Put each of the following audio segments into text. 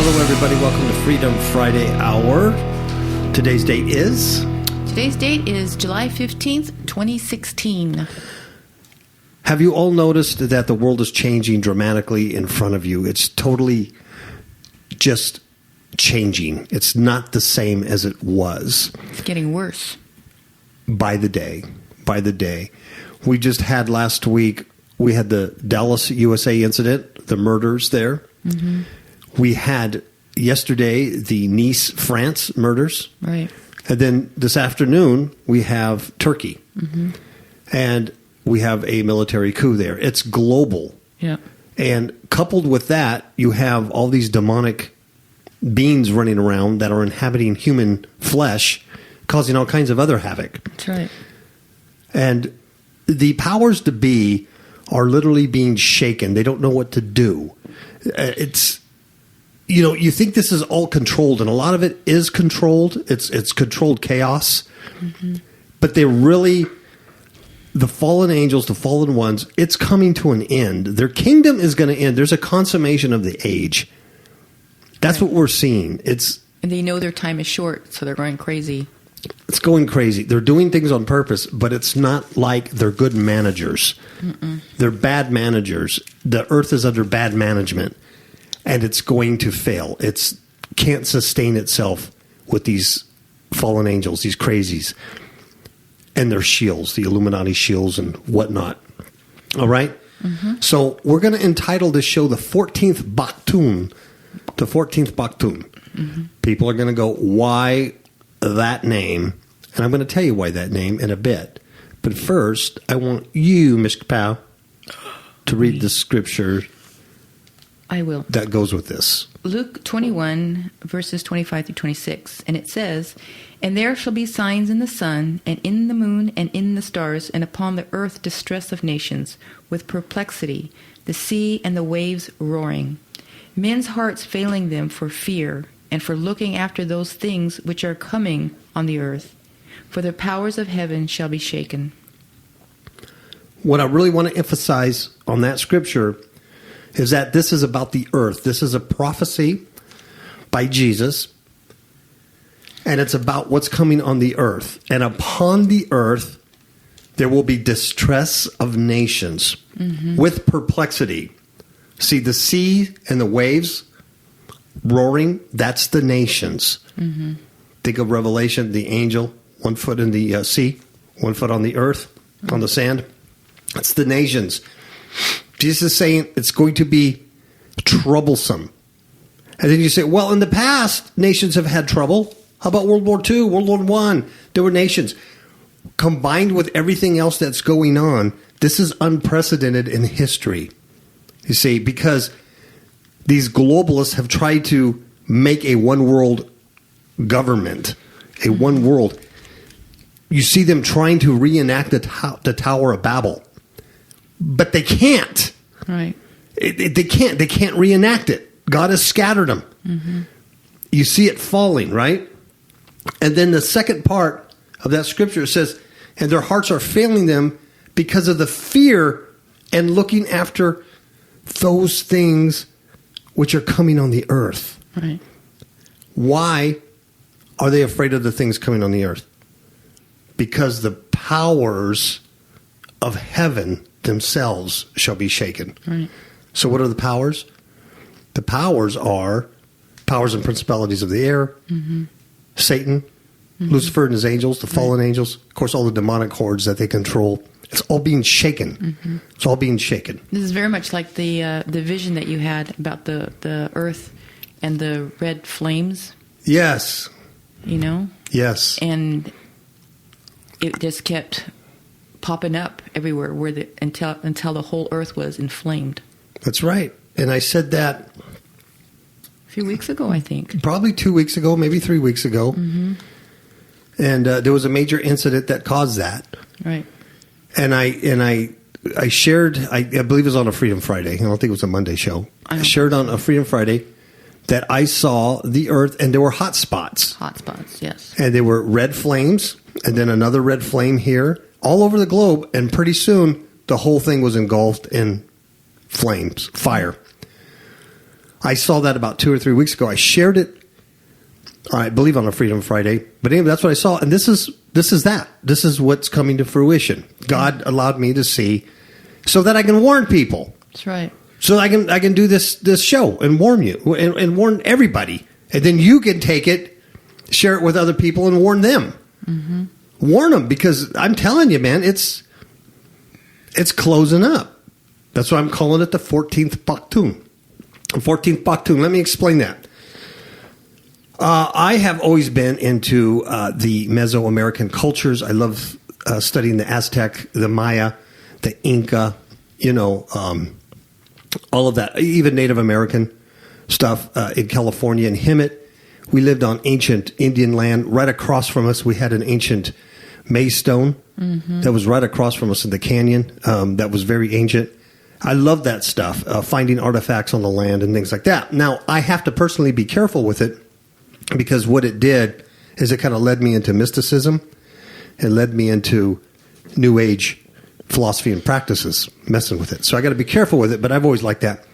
Hello, everybody. Welcome to Freedom Friday Hour. Today's date is? Today's date is July 15th, 2016. Have you all noticed that the world is changing dramatically in front of you? It's totally just changing. It's not the same as it was. It's getting worse. By the day. By the day. We just had last week, we had the Dallas, USA incident, the murders there. Mm-hmm. We had yesterday the Nice, France murders. Right. And then this afternoon, we have Turkey. Mm-hmm. And we have a military coup there. It's global. Yeah. And coupled with that, you have all these demonic beings running around that are inhabiting human flesh, causing all kinds of other havoc. That's right. And the powers to be are literally being shaken. They don't know what to do. It's, you know, you think this is all controlled, and a lot of it is controlled. It's controlled chaos. Mm-hmm. But they're really, the fallen angels, the fallen ones, it's coming to an end. Their kingdom is going to end. There's a consummation of the age. That's right. What we're seeing. And they know their time is short, so they're going crazy. It's going crazy. They're doing things on purpose, but it's not like they're good managers. Mm-mm. They're bad managers. The earth is under bad management, and it's going to fail. It can't sustain itself with these fallen angels, these crazies, and their shields, the Illuminati shields and whatnot. All right? Mm-hmm. So we're going to entitle this show the 14th Baktun. The 14th Baktun. Mm-hmm. People are going to go, why that name? And I'm going to tell you why that name in a bit. But first, I want you, Ms. Kapow, to read the scripture. I will. That goes with this. Luke 21, verses 25 through 26. And it says, "And there shall be signs in the sun, and in the moon, and in the stars, and upon the earth distress of nations, with perplexity, the sea and the waves roaring. Men's hearts failing them for fear, and for looking after those things which are coming on the earth. For the powers of heaven shall be shaken." What I really want to emphasize on that scripture is that this is about the earth. This is a prophecy by Jesus, and it's about what's coming on the earth. And upon the earth, there will be distress of nations with perplexity. See, the sea and the waves roaring, that's the nations. Mm-hmm. Think of Revelation, the angel, 1 foot in the sea, 1 foot on the earth, on the sand. That's the nations. Jesus is saying it's going to be troublesome. And then you say, well, in the past, nations have had trouble. How about World War II, World War I? There were nations. Combined with everything else that's going on, this is unprecedented in history. You see, because these globalists have tried to make a one-world government, a one world. You see them trying to reenact the Tower of Babel. But they can't. Right. They can't. They can't reenact it. God has scattered them. Mm-hmm. You see it falling, right? And then the second part of that scripture says, and their hearts are failing them because of the fear and looking after those things which are coming on the earth. Right. Why are they afraid of the things coming on the earth? Because the powers of heaven themselves shall be shaken. Right. So what are the powers? The powers are powers and principalities of the air, Satan, Lucifer and his angels, the fallen angels, of course, all the demonic hordes that they control. It's all being shaken. It's all being shaken. This is very much like the vision that you had about the earth and the red flames. Yes. You know? Yes. And it just kept popping up everywhere until the whole earth was inflamed. That's right. And I said that a few weeks ago, I think. Probably 2 weeks ago, maybe 3 weeks ago. Mm-hmm. And there was a major incident that caused that. Right. And I shared, I believe it was on a Freedom Friday. I don't think it was a Monday show. I shared on a Freedom Friday that I saw the earth, and there were hot spots. Hot spots, yes. And there were red flames, and then another red flame here, all over the globe. And pretty soon, the whole thing was engulfed in flames, fire. I saw that about 2 or 3 weeks ago. I shared it, I believe, on a Freedom Friday. But anyway, that's what I saw. And this is that. This is what's coming to fruition. God allowed me to see so that I can warn people. That's right. So I can do this show and warn you and warn everybody. And then you can take it, share it with other people, and warn them. Mm-hmm. Warn them, because I'm telling you, man, it's closing up. That's why I'm calling it the 14th Baktun. 14th Baktun. Let me explain that. I have always been into the Mesoamerican cultures. I love studying the Aztec, the Maya, the Inca, all of that, even Native American stuff in California. In Hemet, we lived on ancient Indian land. Right across from us, we had an ancient Maize stone that was right across from us in the canyon. That was very ancient. I love that stuff, finding artifacts on the land and things like that. Now, I have to personally be careful with it, because what it did is it kind of led me into mysticism. It led me into New Age philosophy and practices, messing with it. So I got to be careful with it, but I've always liked that.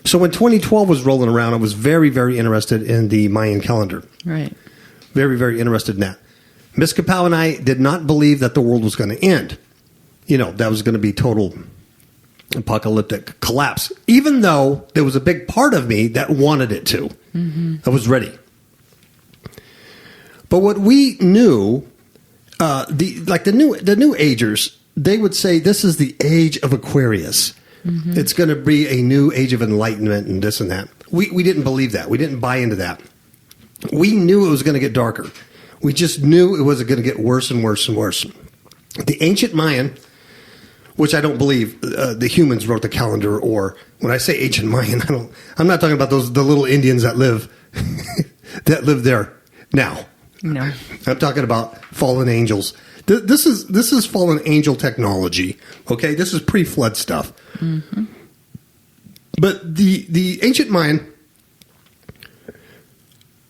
So when 2012 was rolling around, I was very, very interested in the Mayan calendar. Right. Very, very interested in that. Miss Kapow and I did not believe that the world was going to end. That was going to be total apocalyptic collapse, even though there was a big part of me that wanted it to. Mm-hmm. I was ready. But what we knew, the New Agers, they would say this is the age of Aquarius. Mm-hmm. It's going to be a new age of enlightenment and this and that. We didn't believe that. We didn't buy into that. We knew it was going to get darker. We just knew it was going to get worse and worse and worse. The ancient Mayan, which I don't believe the humans wrote the calendar, or when I say ancient Mayan, I'm not talking about the little Indians that live there now. No. I'm talking about fallen angels. This is fallen angel technology. Okay, this is pre-flood stuff. Mm-hmm. But the ancient Mayan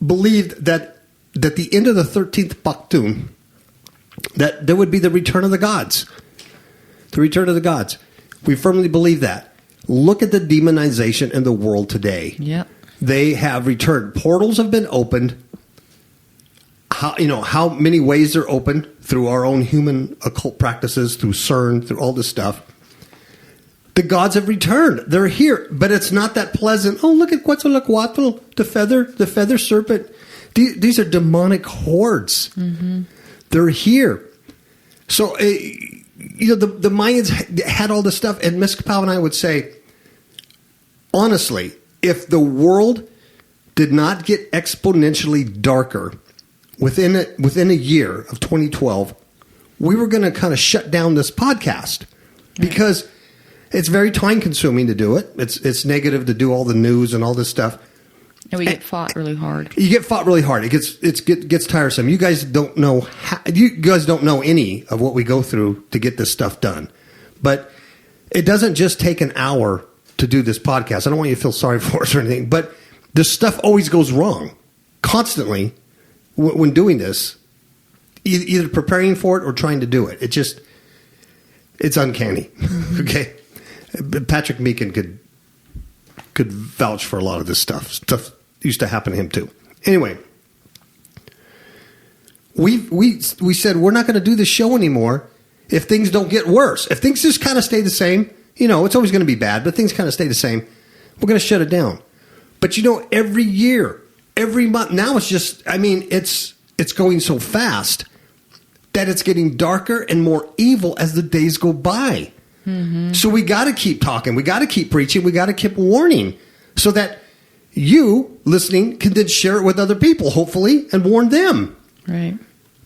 believed that at the end of the 13th Baktun, that there would be the return of the gods. The return of the gods. We firmly believe that. Look at the demonization in the world today. Yep. They have returned. Portals have been opened. How many ways they're open through our own human occult practices, through CERN, through all this stuff. The gods have returned. They're here, but it's not that pleasant. Oh, look at Quetzalcoatl, the feather serpent. These are demonic hordes. Mm-hmm. They're here. So, the Mayans had all this stuff, and Miss Kapow and I would say, honestly, if the world did not get exponentially darker within a year of 2012, we were going to kind of shut down this podcast, because it's very time consuming to do it. It's negative to do all the news and all this stuff. And we get fought really hard. You get fought really hard. It gets tiresome. You guys don't know any of what we go through to get this stuff done. But it doesn't just take an hour to do this podcast. I don't want you to feel sorry for us or anything, but this stuff always goes wrong constantly when doing this, either preparing for it or trying to do it. It's uncanny. Mm-hmm. Okay. Patrick Meekin could vouch for a lot of this stuff. Stuff used to happen to him too. Anyway, we said we're not going to do this show anymore if things don't get worse. If things just kind of stay the same, it's always going to be bad, but things kind of stay the same, we're going to shut it down. But every year, every month, now it's just, it's going so fast that it's getting darker and more evil as the days go by. Mm-hmm. So we got to keep talking. We got to keep preaching. We got to keep warning so that you listening can then share it with other people, hopefully, and warn them. Right.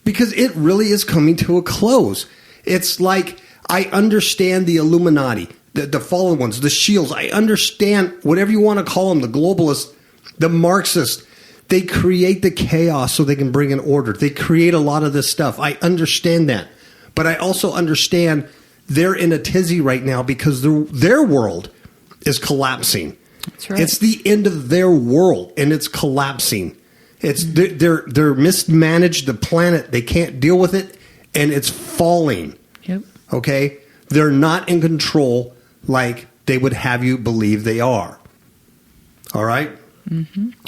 Because it really is coming to a close. It's like, I understand the Illuminati, the fallen ones, the shields. I understand whatever you want to call them, the globalists, the Marxists. They create the chaos so they can bring in order. They create a lot of this stuff. I understand that. But I also understand they're in a tizzy right now because their world is collapsing. That's right. It's the end of their world, and it's collapsing. It's they're mismanaged the planet. They can't deal with it, and it's falling. Yep. Okay? They're not in control like they would have you believe they are. All right?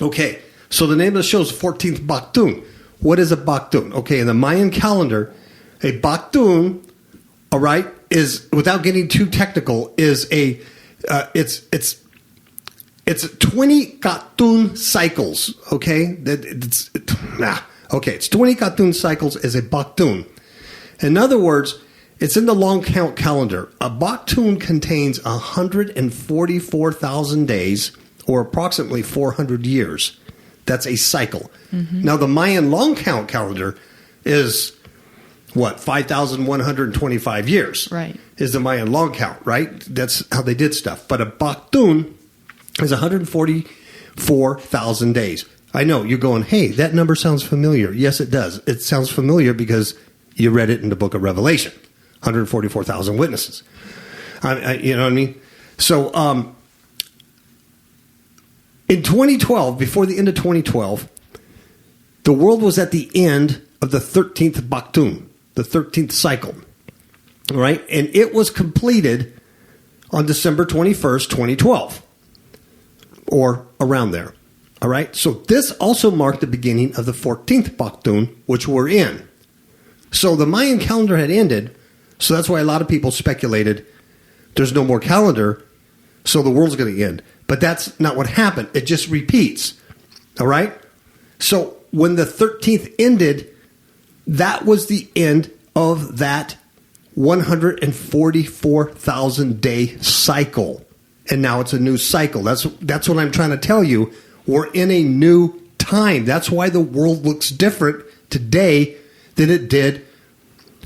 Okay, so the name of the show is 14th Baktun. What is a Baktun? Okay, in the Mayan calendar, a Baktun, all right, is, without getting too technical, is a, it's 20 Katun cycles, okay? It's 20 Katun cycles is a Baktun. In other words, it's in the long count calendar. A Baktun contains 144,000 days, or approximately 400 years. That's a cycle. Now, the Mayan long count calendar is, 5,125 years. Right. Is the Mayan long count, right? That's how they did stuff. But a Baktun is 144,000 days. I know, you're going, hey, that number sounds familiar. Yes, it does. It sounds familiar because you read it in the book of Revelation. 144,000 witnesses. You know what I mean? So, in 2012, before the end of 2012, the world was at the end of the 13th Baktun, the 13th cycle. All right? And it was completed on December 21st, 2012. Or around there. All right? So this also marked the beginning of the 14th Baktun, which we're in. So the Mayan calendar had ended, so that's why a lot of people speculated there's no more calendar, so the world's going to end. But that's not what happened. It just repeats. All right? So when the 13th ended, that was the end of that 144,000 day cycle. And now it's a new cycle. That's what I'm trying to tell you. We're in a new time. That's why the world looks different today than it did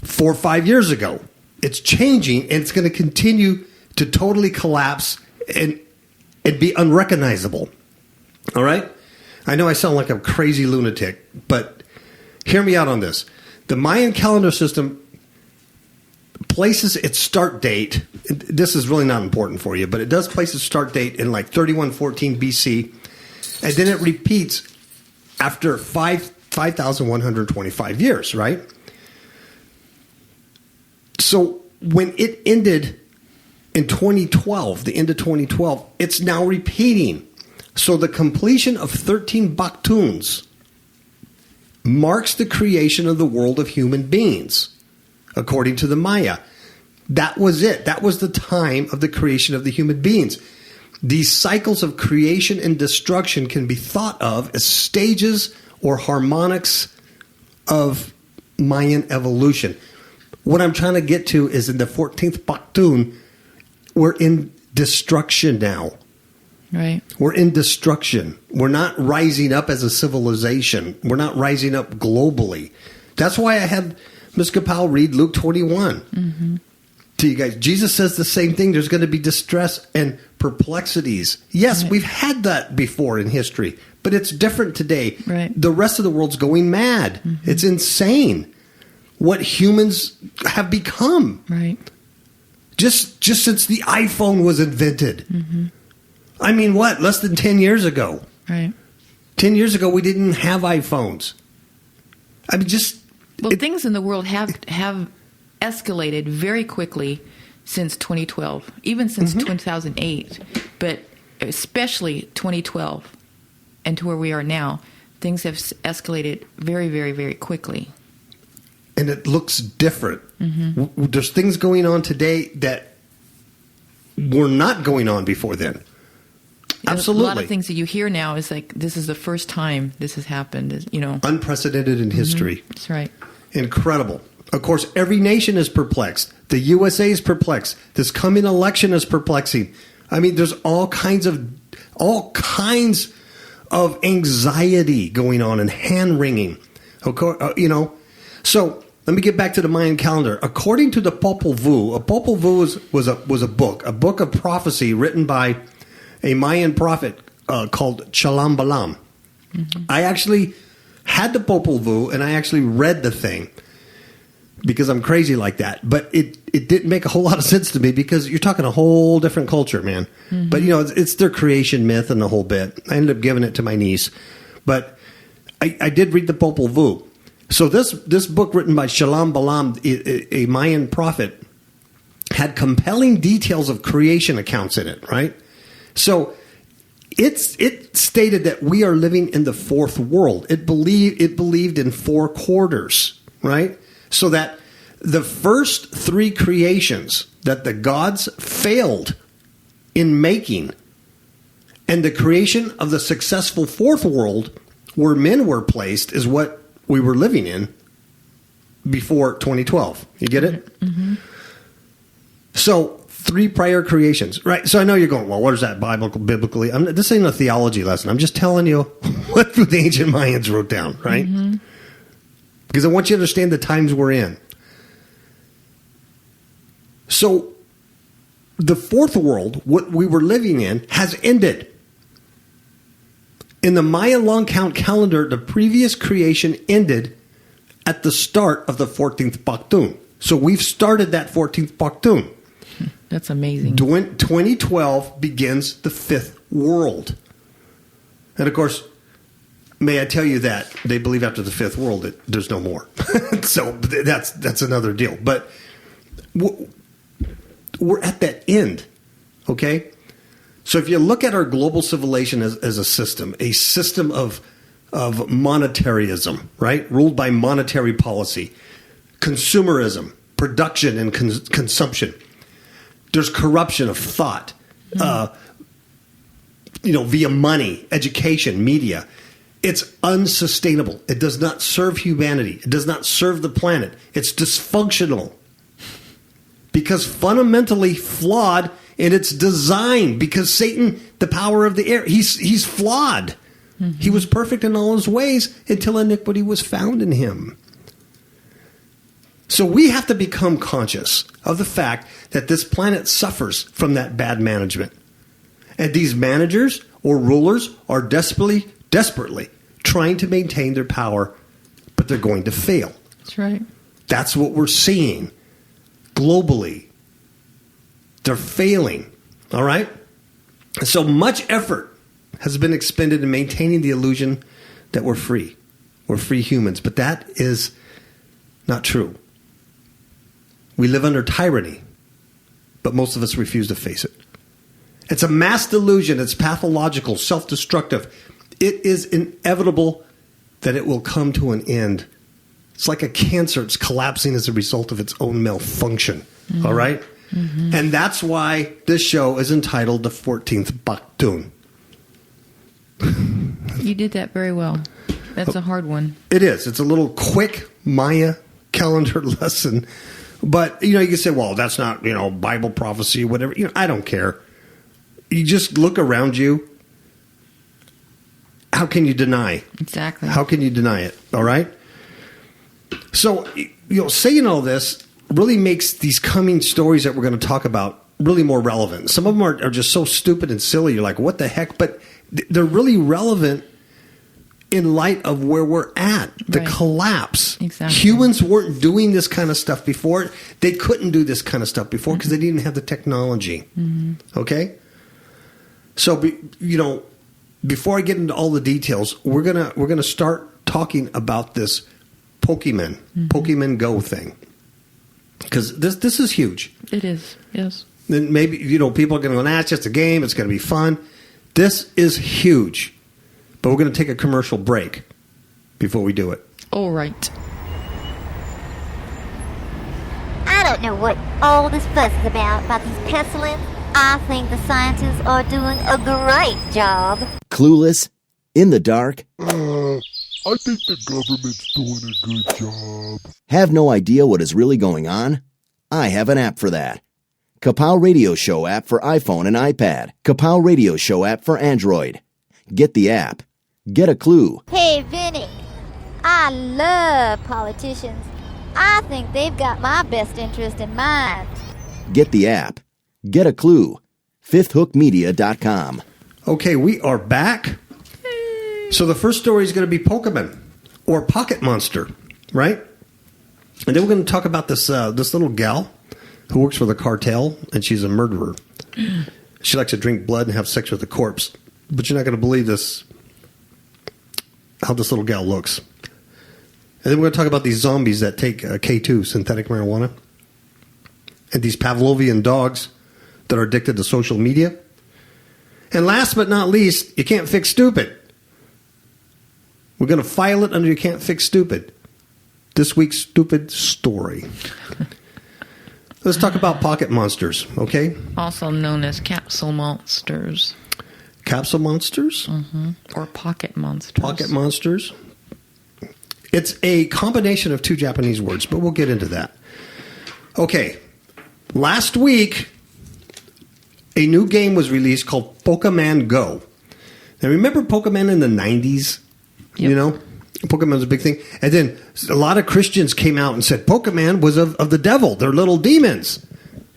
4 or 5 years ago. It's changing, and it's going to continue to totally collapse and be unrecognizable. All right? I know I sound like a crazy lunatic, but hear me out on this. The Mayan calendar system places its start date. This is really not important for you, but it does place its start date in like 3114 BC, and then it repeats after 5,125 years, right? So when it ended in 2012, the end of 2012, it's now repeating. So the completion of 13 Baktuns marks the creation of the world of human beings, according to the Maya. That was it. That was the time of the creation of the human beings. These cycles of creation and destruction can be thought of as stages or harmonics of Mayan evolution. What I'm trying to get to is in the 14th Baktun, we're in destruction now. Right. We're in destruction. We're not rising up as a civilization. We're not rising up globally. That's why I had Ms. Kapal read Luke 21 to you guys. Jesus says the same thing. There's going to be distress and perplexities. Yes, we've had that before in history, but it's different today. Right. The rest of the world's going mad. It's insane what humans have become. Right. Just since the iPhone was invented. I mean, what? Less than 10 years ago. Right. 10 years ago, we didn't have iPhones. I mean, things in the world have escalated very quickly since 2012, even since 2008, but especially 2012 and to where we are now, things have escalated very, very, very quickly. And it looks different. There's things going on today that were not going on before then. Absolutely. A lot of things that you hear now is like, this is the first time this has happened, you know. Unprecedented in history. That's right. Incredible. Of course, every nation is perplexed. The USA is perplexed. This coming election is perplexing. I mean, there's all kinds of anxiety going on and hand-wringing. You know. So let me get back to the Mayan calendar. According to the Popol Vuh, a Popol Vuh was a book of prophecy written by a Mayan prophet called Chalambalam. I actually had the Popol Vuh, and I actually read the thing because I'm crazy like that. But it didn't make a whole lot of sense to me because you're talking a whole different culture, man. But, you know, it's their creation myth and the whole bit. I ended up giving it to my niece. But I did read the Popol Vuh. So this book written by Chalambalam, a Mayan prophet, had compelling details of creation accounts in it, right? So it stated that we are living in the fourth world. It believed in four quarters, right? So that the first three creations that the gods failed in making, and the creation of the successful fourth world where men were placed, is what we were living in before 2012. You get it? Mm-hmm. So, three prior creations, right? So I know you're going, well, what is that biblically? This ain't a theology lesson. I'm just telling you what the ancient Mayans wrote down, right? Mm-hmm. Because I want you to understand the times we're in. So, the fourth world, what we were living in, has ended. In the Maya long count calendar, the previous creation ended at the start of the 14th Baktun. So we've started that 14th Baktun. That's amazing. 2012 begins the fifth world. And of course, may I tell you that they believe after the fifth world that there's no more. So that's another deal. But we're at that end, okay? So if you look at our global civilization as a system of monetarism, right? Ruled by monetary policy, consumerism, production and consumption. There's corruption of thought, via money, education, media. It's unsustainable. It does not serve humanity. It does not serve the planet. It's dysfunctional because fundamentally flawed in its design. Because Satan, the power of the air, he's flawed. Mm-hmm. He was perfect in all his ways until iniquity was found in him. So we have to become conscious of the fact that this planet suffers from that bad management. And these managers or rulers are desperately trying to maintain their power, but they're going to fail. That's right. That's what we're seeing globally. They're failing, all right? And so much effort has been expended in maintaining the illusion that we're free. We're free humans, but that is not true. We live under tyranny, but most of us refuse to face it. It's a mass delusion. It's pathological, self-destructive. It is inevitable that it will come to an end. It's like a cancer. It's collapsing as a result of its own malfunction. Mm-hmm. All right? Mm-hmm. And that's why this show is entitled The 14th Baktun. You did that very well. That's a hard one. It is. It's a little quick Maya calendar lesson. But, you can say, well, that's not, Bible prophecy, whatever. I don't care. You just look around you. How can you deny? Exactly. How can you deny it? All right? So, saying all this really makes these coming stories that we're going to talk about really more relevant. Some of them are just so stupid and silly. You're like, what the heck? But they're really relevant in light of where we're at, the collapse. Exactly. Humans weren't doing this kind of stuff before. They couldn't do this kind of stuff before because they didn't have the technology. Mm-hmm. Okay? So, before I get into all the details, we're gonna start talking about this Pokemon Go thing, because this is huge. It is, yes. Then maybe people are going to go, it's just a game. It's going to be fun. This is huge. But we're going to take a commercial break before we do it. All right. I don't know what all this fuss is about these pestilence. I think the scientists are doing a great job. Clueless? In the dark? I think the government's doing a good job. Have no idea what is really going on? I have an app for that. Kapow Radio Show app for iPhone and iPad. Kapow Radio Show app for Android. Get the app. Get a clue. Hey, Vinny. I love politicians. I think they've got my best interest in mind. Get the app. Get a clue. FifthHookMedia.com. Okay, we are back. So the first story is going to be Pokemon or Pocket Monster, right? And then we're going to talk about this little gal who works for the cartel, and she's a murderer. She likes to drink blood and have sex with a corpse. But you're not going to believe this, how this little gal looks. And then we're going to talk about these zombies that take K2, synthetic marijuana, and these Pavlovian dogs that are addicted to social media. And last but not least, you can't fix stupid. We're going to file it under you can't fix stupid. This week's stupid story. Let's talk about pocket monsters, okay? Also known as capsule monsters. Capsule monsters? Or pocket monsters. Pocket monsters. It's a combination of two Japanese words, but we'll get into that. Okay. Last week, a new game was released called Pokemon Go. Now, remember Pokemon in the 90s? Yep. You know? Pokemon was a big thing. And then a lot of Christians came out and said Pokemon was of the devil. They're little demons.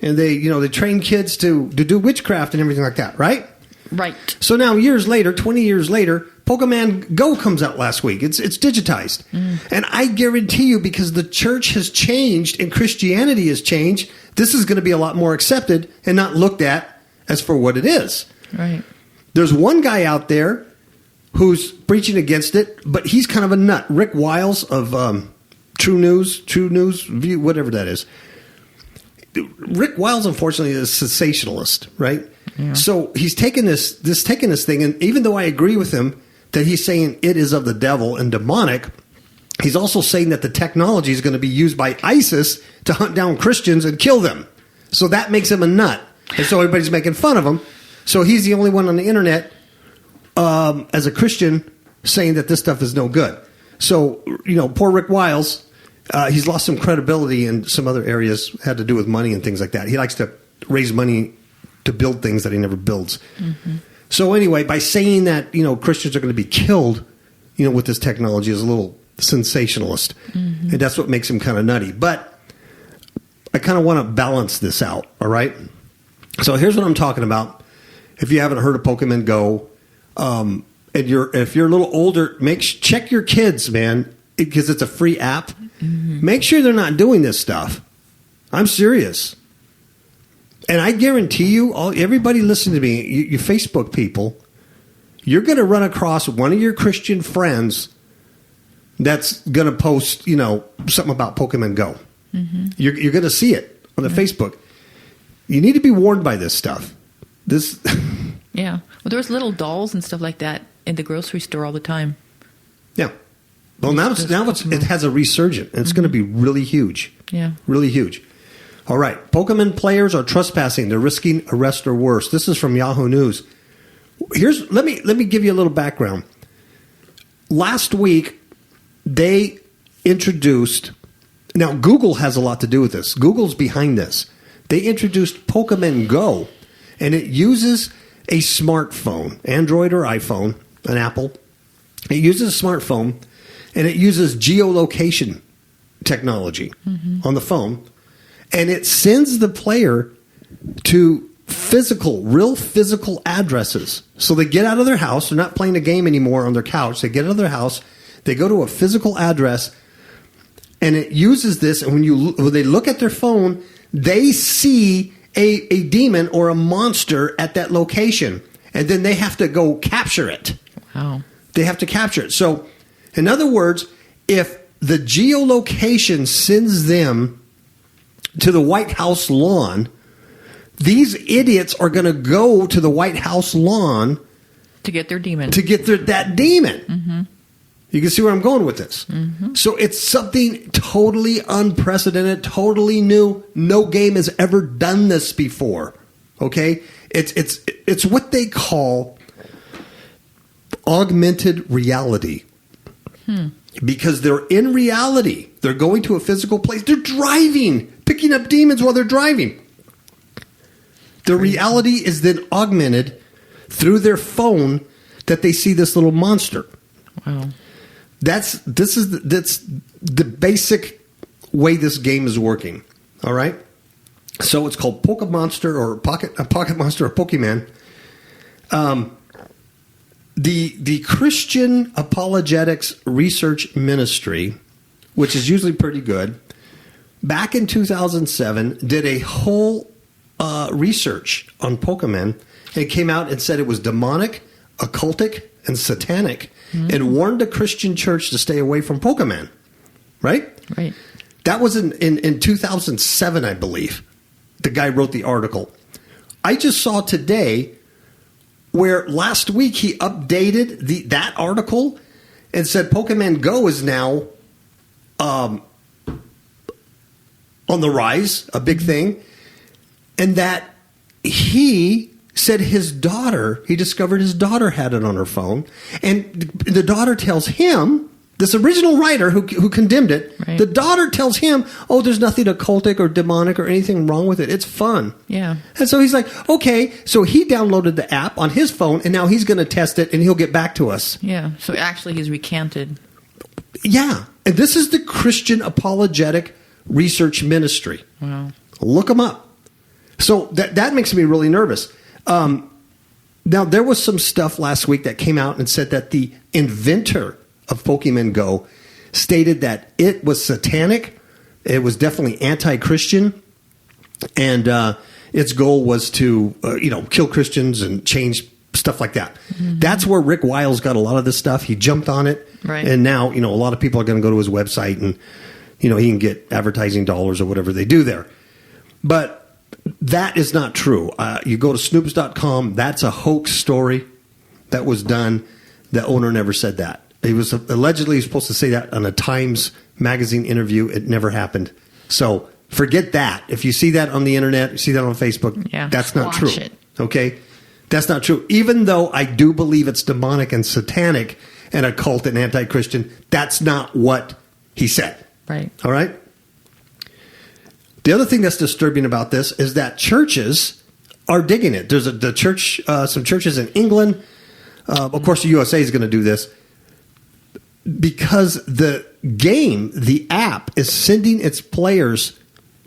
And they train kids to do witchcraft and everything like that, right? Right. So now, 20 years later, Pokemon Go comes out last week. It's digitized. And I guarantee you, because the church has changed and Christianity has changed, this is going to be a lot more accepted and not looked at as for what it is. Right. There's one guy out there who's preaching against it, but he's kind of a nut. Rick Wiles of True News View, whatever that is. Rick Wiles, unfortunately, is a sensationalist, right? Yeah. So he's taken this thing, and even though I agree with him that he's saying it is of the devil and demonic, he's also saying that the technology is going to be used by ISIS to hunt down Christians and kill them. So that makes him a nut. And so everybody's making fun of him. So he's the only one on the internet as a Christian saying that this stuff is no good. So, poor Rick Wiles, he's lost some credibility in some other areas, had to do with money and things like that. He likes to raise money to build things that he never builds. So anyway, by saying that, Christians are going to be killed, with this technology is a little sensationalist. And that's what makes him kind of nutty. But I kind of want to balance this out, all right? So here's what I'm talking about. If you haven't heard of Pokemon Go, and if you're a little older, check your kids, man, because it's a free app. Make sure they're not doing this stuff. I'm serious. And I guarantee you, everybody listening to me, you Facebook people, you're going to run across one of your Christian friends that's going to post, something about Pokemon Go. You're going to see it on the Facebook. You need to be warned by this stuff. Yeah. Well, there's little dolls and stuff like that in the grocery store all the time. Yeah. Well, now it has a resurgence, and it's going to be really huge. Yeah. Really huge. All right. Pokemon players are trespassing. They're risking arrest or worse. This is from Yahoo News. Let me give you a little background. Last week, they introduced. Now, Google has a lot to do with this. Google's behind this. They introduced Pokemon Go, and it uses a smartphone, Android or iPhone, an Apple. It uses a smartphone, and it uses geolocation technology on the phone. And it sends the player to real physical addresses. So they get out of their house. They're not playing a game anymore on their couch. They get out of their house. They go to a physical address. And it uses this. And when they look at their phone, they see a demon or a monster at that location. And then they have to go capture it. Wow. They have to capture it. So, in other words, if the geolocation sends them to the White House lawn, these idiots are going to go to the White House lawn to get their demon. That demon. You can see where I'm going with this. So it's something totally unprecedented, totally new. No game has ever done this before. Okay? It's what they call augmented reality. Because they're in reality. They're going to a physical place. They're driving, picking up demons while they're driving. The reality is then augmented through their phone that they see this little monster. Wow. That's the basic way this game is working. All right? So it's called Pocket Monster or Pocket Monster or Pokemon. The Christian Apologetics Research Ministry, which is usually pretty good, back in 2007 did a whole research on Pokemon. It came out and said it was demonic, occultic, and satanic, and warned the Christian church to stay away from Pokemon. Right? Right. That was in 2007, I believe. The guy wrote the article. I just saw today where last week he updated that article and said Pokemon Go is now on the rise, a big thing, and that he said he discovered his daughter had it on her phone, and the daughter tells him, this original writer who condemned it, right. The daughter tells him, oh, there's nothing occultic or demonic or anything wrong with it. It's fun. Yeah. And so he's like, okay. So he downloaded the app on his phone, and now he's going to test it, and he'll get back to us. Yeah. So actually he's recanted. Yeah. And this is the Christian Apologetic Research Ministry. Wow. Look them up. So that makes me really nervous. Now, there was some stuff last week that came out and said that the inventor of Pokemon Go stated that it was satanic. It was definitely anti-Christian. And its goal was to, kill Christians and change stuff like that. Mm-hmm. That's where Rick Wiles got a lot of this stuff. He jumped on it. Right. And now, a lot of people are going to go to his website and, he can get advertising dollars or whatever they do there. But that is not true. You go to snoops.com. That's a hoax story that was done. The owner never said that. He was allegedly supposed to say that on a Times magazine interview. It never happened. So forget that. If you see that on the internet, you see that on Facebook, that's not true. It. Okay? That's not true. Even though I do believe it's demonic and satanic and occult and anti-Christian, that's not what he said. Right. All right? The other thing that's disturbing about this is that churches are digging it. There's some churches in England. Of course, the USA is going to do this because the app is sending its players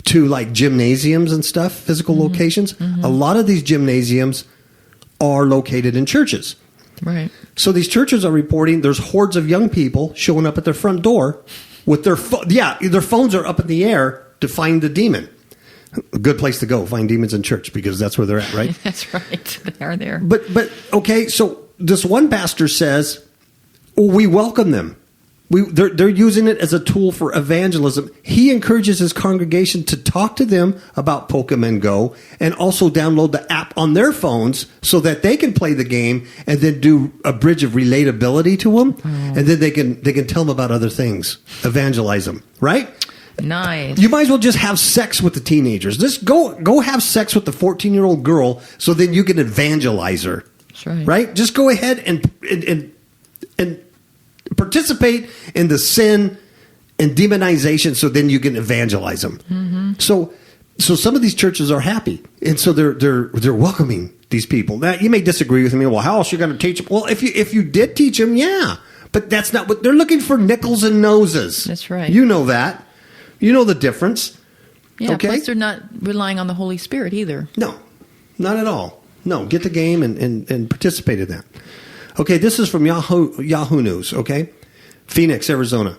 to like gymnasiums and stuff, physical locations. Mm-hmm. A lot of these gymnasiums are located in churches. Right. So these churches are reporting there's hordes of young people showing up at their front door with their phones are up in the air to find the demon. A good place to go, find demons in church, because that's where they're at, right? That's right. They are there. But okay, so this one pastor says, we welcome them. They're using it as a tool for evangelism. He encourages his congregation to talk to them about Pokemon Go and also download the app on their phones so that they can play the game and then do a bridge of relatability to them, and then they can tell them about other things, evangelize them, right? Nice. You might as well just have sex with the teenagers. Just go have sex with the 14-year-old girl so then you can evangelize her. That's right. Right? Just go ahead and participate in the sin and demonization so then you can evangelize them. Mm-hmm. So some of these churches are happy, and so they're welcoming these people. Now, you may disagree with me. Well, how else are you going to teach them? Well, if you did teach them, yeah. But that's not what they're looking for, nickels and noses. That's right. You know that. You know the difference. Yeah, okay? Plus they're not relying on the Holy Spirit either. No, not at all. No, get the game and participate in that. Okay, this is from Yahoo News, okay? Phoenix, Arizona.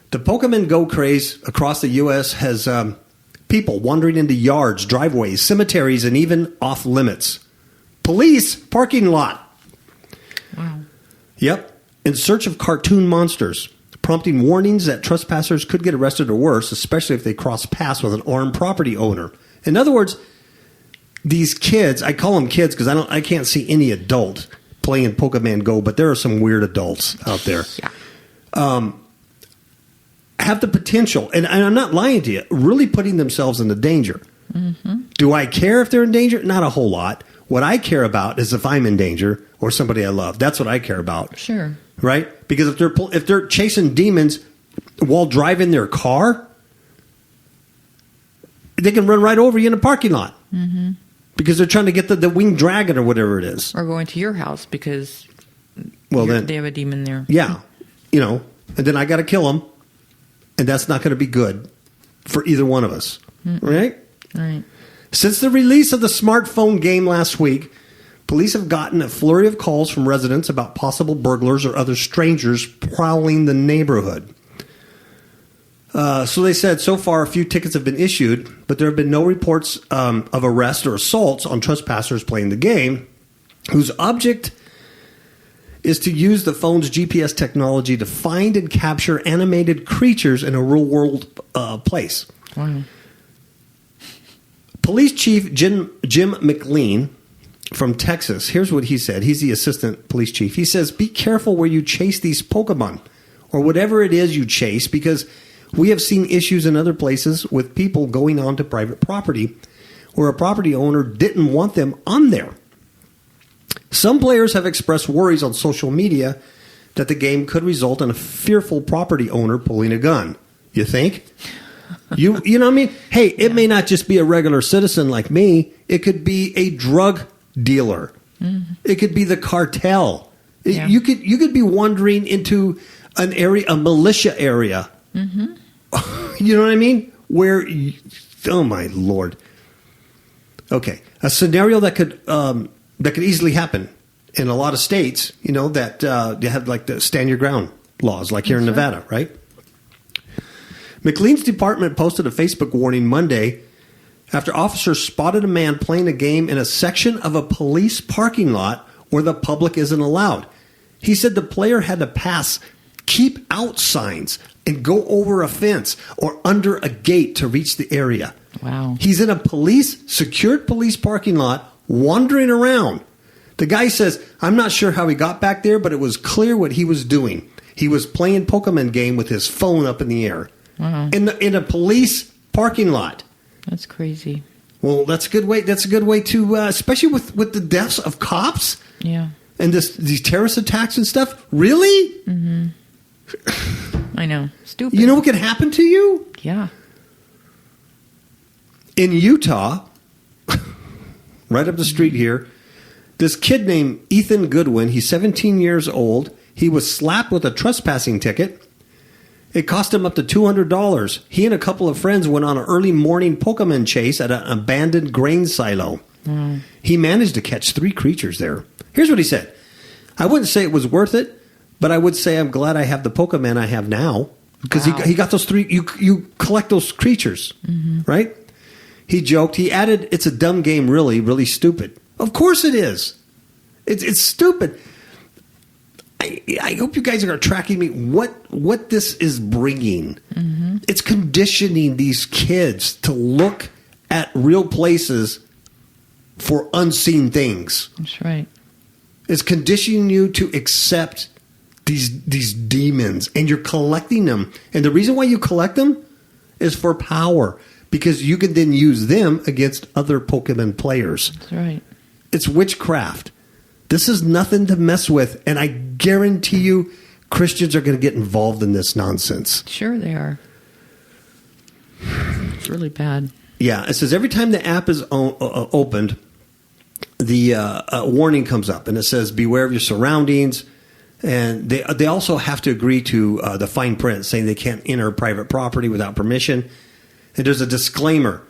The Pokemon Go craze across the U.S. has people wandering into yards, driveways, cemeteries, and even off limits. Police parking lot. Wow. Yep. In search of cartoon monsters, prompting warnings that trespassers could get arrested or worse, especially if they cross paths with an armed property owner. In other words, these kids, I call them kids because I can't see any adult playing Pokemon Go, but there are some weird adults out there. Yeah. Have the potential, and I'm not lying to you, really putting themselves into danger. Mm-hmm. Do I care if they're in danger? Not a whole lot. What I care about is if I'm in danger or somebody I love. That's what I care about. Sure. Right? Because if they're chasing demons while driving their car, they can run right over you in a parking lot. Mm-hmm. Because they're trying to get the winged dragon or whatever it is. Or going to your house because then they have a demon there. Yeah. And then I got to kill them. And that's not going to be good for either one of us. Mm-mm. Right? Right. Since the release of the smartphone game last week, police have gotten a flurry of calls from residents about possible burglars or other strangers prowling the neighborhood. So they said so far a few tickets have been issued, but there have been no reports of arrests or assaults on trespassers playing the game, whose object is to use the phone's GPS technology to find and capture animated creatures in a real-world place. Wow. Police Chief Jim McLean from Texas. Here's what he said. He's the assistant police chief. He says, be careful where you chase these Pokemon or whatever it is you chase, because we have seen issues in other places with people going onto private property where a property owner didn't want them on there. Some players have expressed worries on social media that the game could result in a fearful property owner pulling a gun. You think? You know what I mean? Hey, it may not just be a regular citizen like me. It could be a drug dealer. Mm-hmm. It could be the cartel. Yeah. You could be wandering into an area, a militia area. Mm-hmm. You know what I mean? Where, oh my Lord. Okay, a scenario that could easily happen in a lot of states. You know that you have like the stand your ground laws, like here in Nevada, right? McLean's department posted a Facebook warning Monday after officers spotted a man playing a game in a section of a police parking lot where the public isn't allowed. He said the player had to pass keep out signs and go over a fence or under a gate to reach the area. Wow. He's in a secured police parking lot wandering around. The guy says, I'm not sure how he got back there, but it was clear what he was doing. He was playing Pokemon game with his phone up in the air. Wow. In a police parking lot. That's crazy. Well, that's a good way. That's a good way to, especially with the deaths of cops. Yeah. And these terrorist attacks and stuff. Really? Mm-hmm. I know. Stupid. You know what could happen to you? Yeah. In Utah, right up the street here, this kid named Ethan Goodwin, he's 17 years old. He was slapped with a trespassing ticket. It cost him up to $200. He and a couple of friends went on an early morning Pokemon chase at an abandoned grain silo. Mm. He managed to catch 3 creatures there. Here's what he said. I wouldn't say it was worth it, but I would say I'm glad I have the Pokemon I have now. Because he got those 3, you collect those creatures, right? He joked. He added, it's a dumb game, really, really stupid. Of course it is. It's stupid. I hope you guys are tracking me. What this is bringing, it's conditioning these kids to look at real places for unseen things. That's right. It's conditioning you to accept these demons, and you're collecting them. And the reason why you collect them is for power, because you can then use them against other Pokemon players. That's right. It's witchcraft. This is nothing to mess with, and I guarantee you Christians are going to get involved in this nonsense. Sure they are. It's really bad. Yeah, it says every time the app is opened, the warning comes up, and it says, beware of your surroundings. And they also have to agree to the fine print saying they can't enter private property without permission. And there's a disclaimer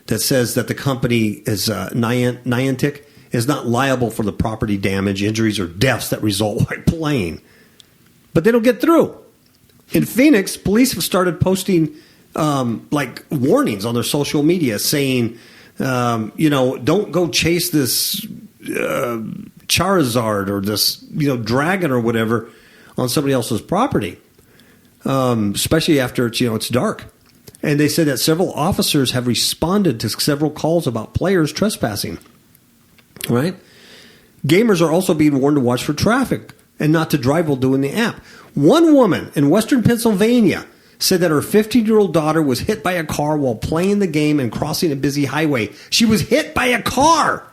that says that the company is Niantic is not liable for the property damage, injuries, or deaths that result while playing. But they don't get through. In Phoenix, police have started posting like warnings on their social media saying, don't go chase this Charizard or this dragon or whatever on somebody else's property, especially after it's dark. And they said that several officers have responded to several calls about players trespassing. Right? Gamers are also being warned to watch for traffic and not to drive while doing the app. One woman in western Pennsylvania said that her 15-year-old daughter was hit by a car while playing the game and crossing a busy highway. She was hit by a car.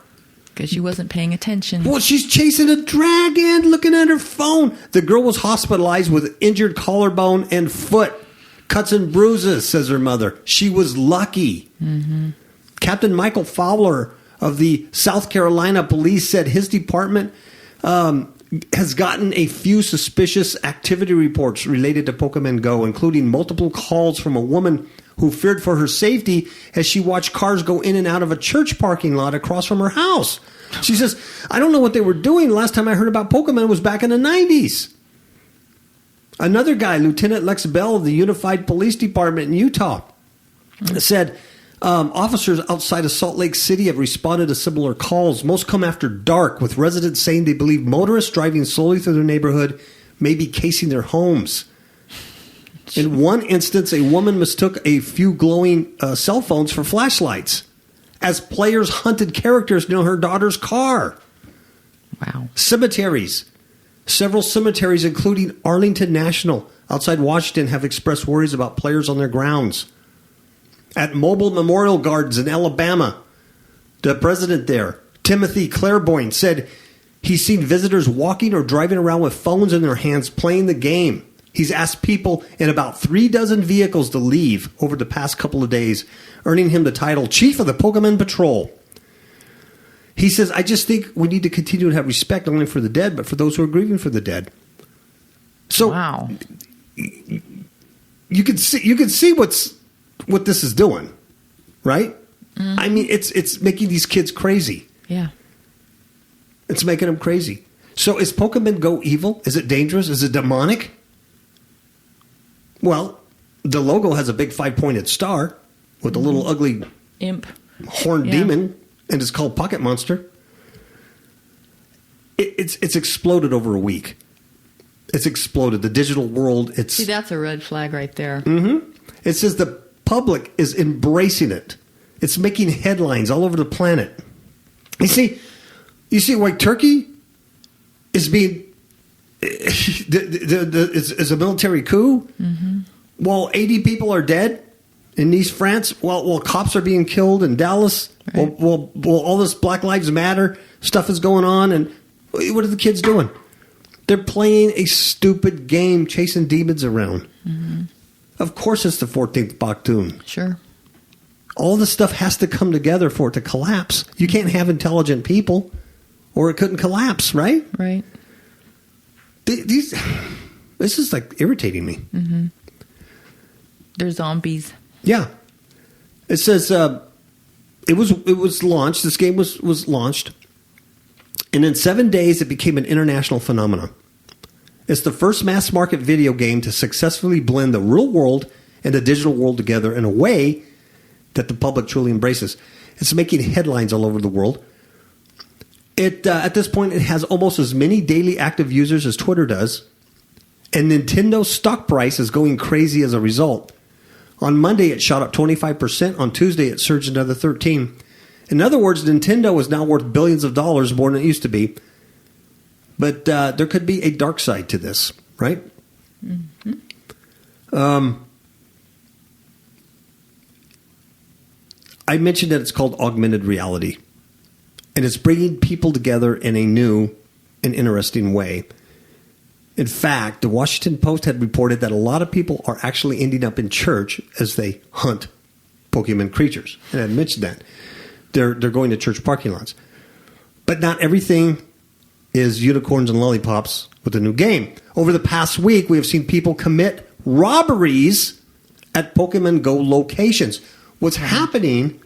Because she wasn't paying attention. Well, she's chasing a dragon, looking at her phone. The girl was hospitalized with injured collarbone and foot. Cuts and bruises, says her mother. She was lucky. Mm-hmm. Captain Michael Fowler of the South Carolina Police said his department has gotten a few suspicious activity reports related to Pokemon Go, including multiple calls from a woman who feared for her safety as she watched cars go in and out of a church parking lot across from her house. She says, I don't know what they were doing. Last time I heard about Pokemon was back in the 90s. Another guy, Lieutenant Lex Bell of the Unified Police Department in Utah, said officers outside of Salt Lake City have responded to similar calls. Most come after dark, with residents saying they believe motorists driving slowly through their neighborhood may be casing their homes. In one instance, a woman mistook a few glowing cell phones for flashlights as players hunted characters near her daughter's car. Wow. Cemeteries. Several cemeteries, including Arlington National, outside Washington, have expressed worries about players on their grounds. At Mobile Memorial Gardens in Alabama, the president there, Timothy Claiborne, said he's seen visitors walking or driving around with phones in their hands playing the game. He's asked people in about 36 vehicles to leave over the past couple of days, earning him the title Chief of the Pokemon Patrol. He says, I just think we need to continue to have respect not only for the dead, but for those who are grieving for the dead. So Wow. you can see what this is doing, right? I mean, it's making these kids crazy. Yeah. It's making them crazy. So is Pokemon Go evil? Is it dangerous? Is it demonic? Well, the logo has a big 5-pointed star with a little ugly Imp. horned Yeah. demon, and it's called Pocket Monster. It's exploded over a week. It's exploded. The digital world. See, that's a red flag right there. It says the public is embracing it. It's making headlines all over the planet. You see, White Turkey is being is a military coup. While 80 people are dead in Nice, France, while cops are being killed in Dallas, Right. while all this Black Lives Matter stuff is going on, and what are the kids doing? They're playing a stupid game, chasing demons around. Of course, it's the 14th Baktun. Sure. All this stuff has to come together for it to collapse. You can't have intelligent people, or it couldn't collapse, right? Right. This is like irritating me. They're zombies. Yeah, it says it was launched. This game was launched, and in 7 days, it became an international phenomenon. It's the first mass market video game to successfully blend the real world and the digital world together in a way that the public truly embraces. It's making headlines all over the world. At this point, it has almost as many daily active users as Twitter does, and Nintendo's stock price is going crazy as a result. On Monday, it shot up 25%. On Tuesday, it surged another 13%. In other words, Nintendo is now worth billions of dollars more than it used to be. But there could be a dark side to this, right? I mentioned that it's called augmented reality. And it's bringing people together in a new and interesting way. In fact, the Washington Post had reported that a lot of people are actually ending up in church as they hunt Pokemon creatures. And I mentioned that. They're going to church parking lots. But not everything is unicorns and lollipops with the new game. Over the past week, we have seen people commit robberies at Pokemon Go locations. What's happening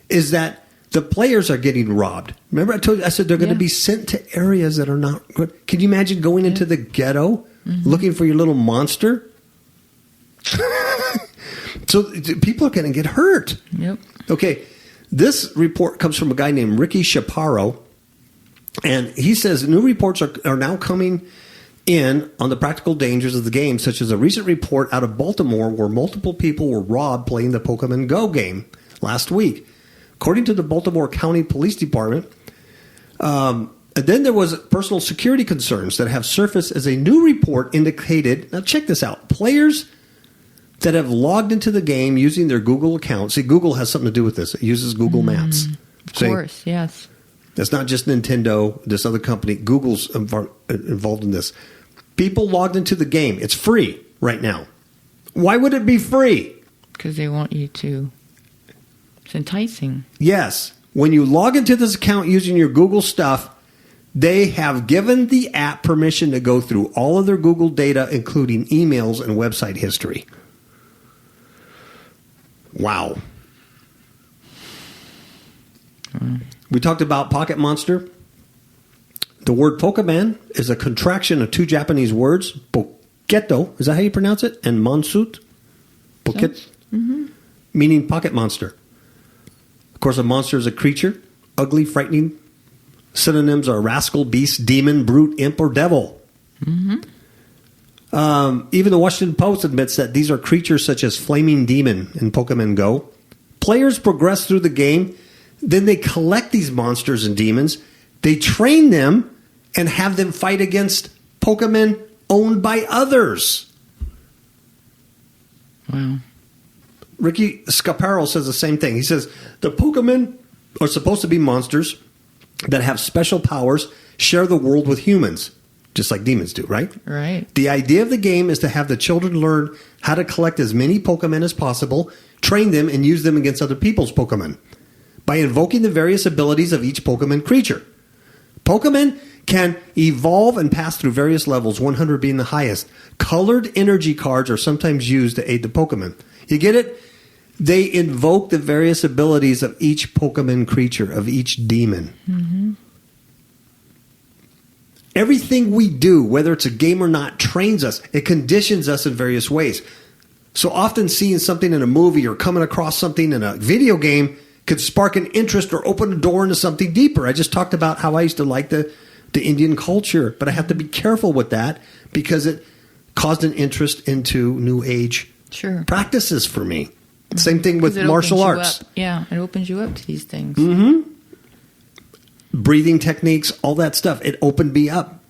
is that the players are getting robbed. Remember I said they're going to be sent to areas that are not good. Can you imagine going into the ghetto looking for your little monster? So people are going to get hurt. Yep. Okay, this report comes from a guy named Ricky Chaparro, and he says new reports are now coming in on the practical dangers of the game, such as a recent report out of Baltimore where multiple people were robbed playing the Pokemon Go game last week. According to the Baltimore County Police Department, and then there was personal security concerns that have surfaced as a new report indicated. Now check this out. Players that have logged into the game using their Google account. See, Google has something to do with this. It uses Google Maps. Of course, yes. It's not just Nintendo, this other company. Google's involved in this. People logged into the game. It's free right now. Why would it be free? Because they want you to. It's enticing. Yes. When you log into this account using your Google stuff, they have given the app permission to go through all of their Google data, including emails and website history. Wow. We talked about Pocket Monster. The word Pokemon is a contraction of two Japanese words, Poketo, is that how you pronounce it? And Monsut, Poket, meaning pocket monster. Of course, a monster is a creature, ugly, frightening. Synonyms are rascal, beast, demon, brute, imp, or devil. Even the Washington Post admits that these are creatures such as Flaming Demon in Pokemon Go. Players progress through the game, then they collect these monsters and demons, they train them, and have them fight against Pokemon owned by others. Wow. Ricky Scaparo says the same thing. He says the Pokemon are supposed to be monsters that have special powers, share the world with humans, just like demons do, right? Right. The idea of the game is to have the children learn how to collect as many Pokemon as possible, train them, and use them against other people's Pokemon by invoking the various abilities of each Pokemon creature. Pokemon can evolve and pass through various levels, 100 being the highest. Colored energy cards are sometimes used to aid the Pokemon. You get it? They invoke the various abilities of each Pokemon creature, of each demon. Mm-hmm. Everything we do, whether it's a game or not, trains us. It conditions us in various ways. So often seeing something in a movie or coming across something in a video game could spark an interest or open a door into something deeper. I just talked about how I used to like the Indian culture, but I have to be careful with that because it caused an interest into New Age practices for me. Same thing with martial arts. Yeah, it opens you up to these things. Mm-hmm. Breathing techniques, all that stuff. It opened me up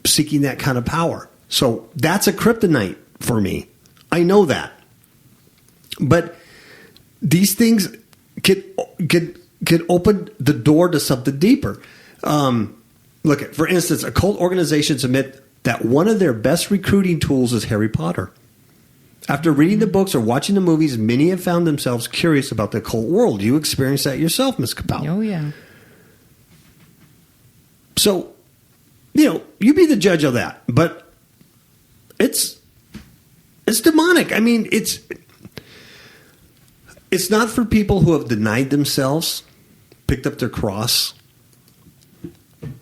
seeking that kind of power. So that's a kryptonite for me. I know that. But these things could open the door to something deeper. Look at, for instance, occult organizations admit that one of their best recruiting tools is Harry Potter. After reading the books or watching the movies, many have found themselves curious about the occult world. You experienced that yourself, Ms. Capel. Oh, yeah. So, you be the judge of that. But it's demonic. I mean, it's not for people who have denied themselves, picked up their cross,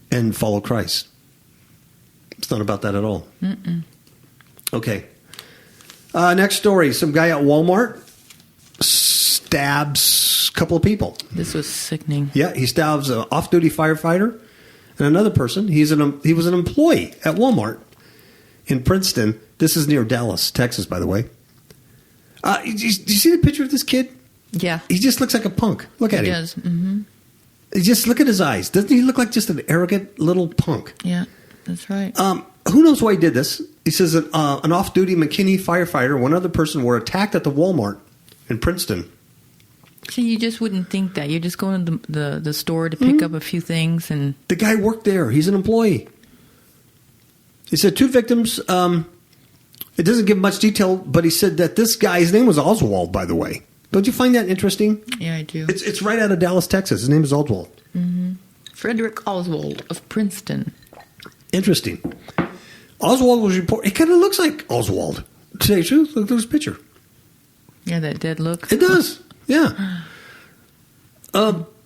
and follow Christ. It's not about that at all. Mm-mm. Okay. Next story. Some guy at Walmart stabs a couple of people. This was sickening. Yeah, he stabs an off-duty firefighter and another person. He was an employee at Walmart in Princeton. This is near Dallas, Texas, by the way. Do you see the picture of this kid? Yeah. He just looks like a punk. Look at him. He does. Mm-hmm. Just look at his eyes. Doesn't he look like just an arrogant little punk? Yeah, that's right. Who knows why he did this? He says that an off-duty McKinney firefighter and one other person were attacked at the Walmart in Princeton. See, you just wouldn't think that. You're just going to the store to pick up a few things. And the guy worked there. He's an employee. He said 2 victims. It doesn't give much detail, but he said that this guy, his name was Oswald, by the way. Don't you find that interesting? Yeah, I do. It's right out of Dallas, Texas. His name is Oswald. Mm-hmm. Frederick Oswald of Princeton. Interesting. Oswald was reported. It kind of looks like Oswald. To tell you the truth, look at his picture. Yeah, that dead look. It does. Yeah.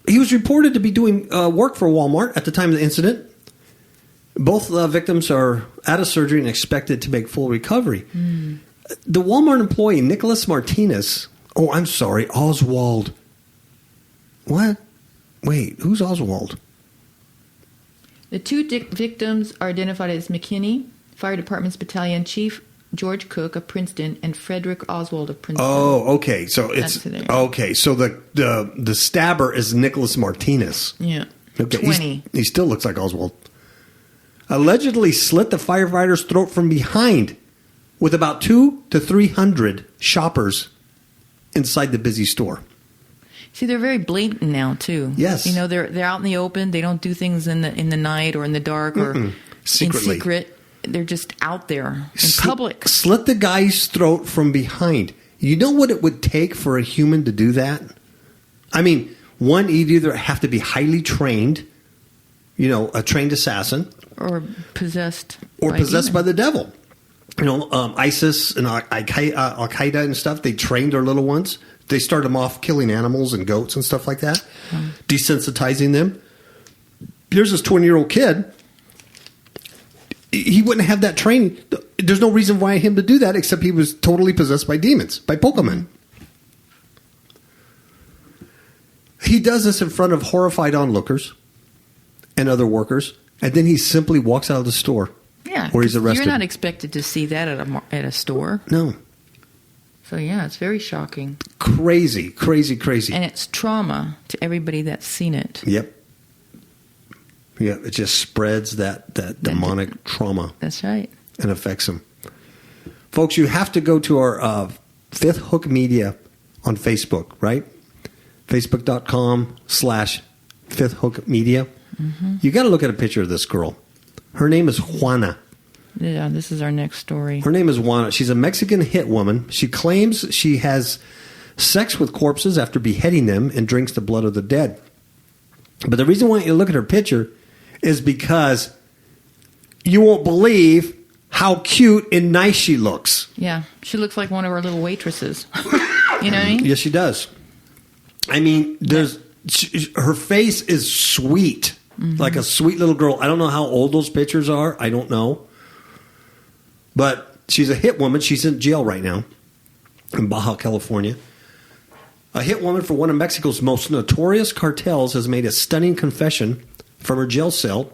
He was reported to be doing work for Walmart at the time of the incident. Both victims are out of surgery and expected to make full recovery. Mm. The Walmart employee, Nicholas Martinez. Oh, I'm sorry, Oswald. What? Wait, who's Oswald? The 2 victims are identified as McKinney, Fire Department's Battalion Chief George Cook of Princeton, and Frederick Oswald of Princeton. Oh, okay. So it's okay. So the stabber is Nicholas Martinez. Yeah. Okay. 20. He still looks like Oswald. Allegedly slit the firefighter's throat from behind with about 200 to 300 shoppers inside the busy store. See, they're very blatant now too. Yes, they're out in the open. They don't do things in the night or in the dark or secretly. In secret. They're just out there in public. Slit the guy's throat from behind. You know what it would take for a human to do that? I mean, one, you'd either have to be highly trained, a trained assassin, or possessed, by the devil. ISIS and Al Qaeda and stuff. They trained their little ones. They start them off killing animals and goats and stuff like that, desensitizing them. Here's this 20-year-old kid. He wouldn't have that training. There's no reason why him to do that except he was totally possessed by demons, by Pokemon. He does this in front of horrified onlookers and other workers, and then he simply walks out of the store. Yeah, where he's arrested. You're not expected to see that at a store. No. So yeah, it's very shocking. Crazy, crazy, crazy. And it's trauma to everybody that's seen it. Yep. Yeah, it just spreads that demonic trauma That's right. and affects them. Folks, you have to go to our Fifth Hook Media on Facebook, right? Facebook.com/Fifth Hook Media. Mm-hmm. You got to look at a picture of this girl. Her name is Juana. Yeah, this is our next story. Her name is Juana. She's a Mexican hit woman. She claims she has sex with corpses after beheading them and drinks the blood of the dead. But the reason why you look at her picture is because you won't believe how cute and nice she looks. Yeah, she looks like one of our little waitresses. You know what I mean? Yes, she does. I mean, her face is sweet, like a sweet little girl. I don't know how old those pictures are. I don't know. But she's a hit woman. She's in jail right now in Baja, California. A hit woman for one of Mexico's most notorious cartels has made a stunning confession from her jail cell.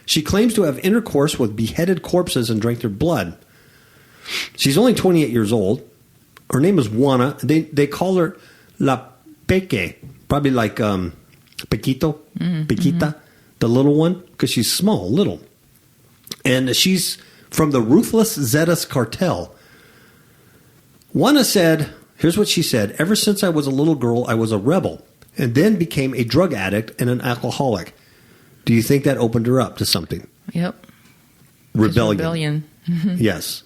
She claims to have intercourse with beheaded corpses and drank their blood. She's only 28 years old. Her name is Juana. They call her La Peque, probably like Pequito, Pequita, the little one, because she's small, little. And she's from the Ruthless Zetas cartel. Juana said, here's what she said, ever since I was a little girl, I was a rebel, and then became a drug addict and an alcoholic. Do you think that opened her up to something? Yep. Rebellion. Yes.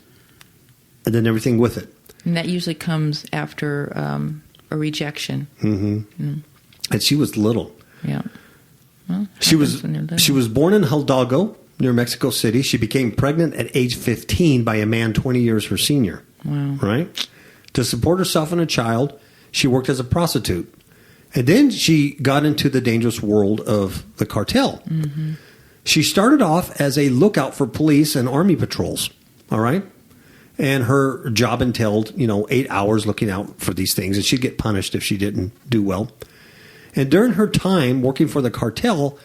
And then everything with it. And that usually comes after a rejection. And she was little. Yeah. Well, She was born in Hidalgo, near Mexico City. She became pregnant at age 15 by a man 20 years her senior. Wow. Right? To support herself and a child, she worked as a prostitute. And then she got into the dangerous world of the cartel. Mm-hmm. She started off as a lookout for police and army patrols. All right? And her job entailed, 8 hours looking out for these things. And she'd get punished if she didn't do well. And during her time working for the cartel,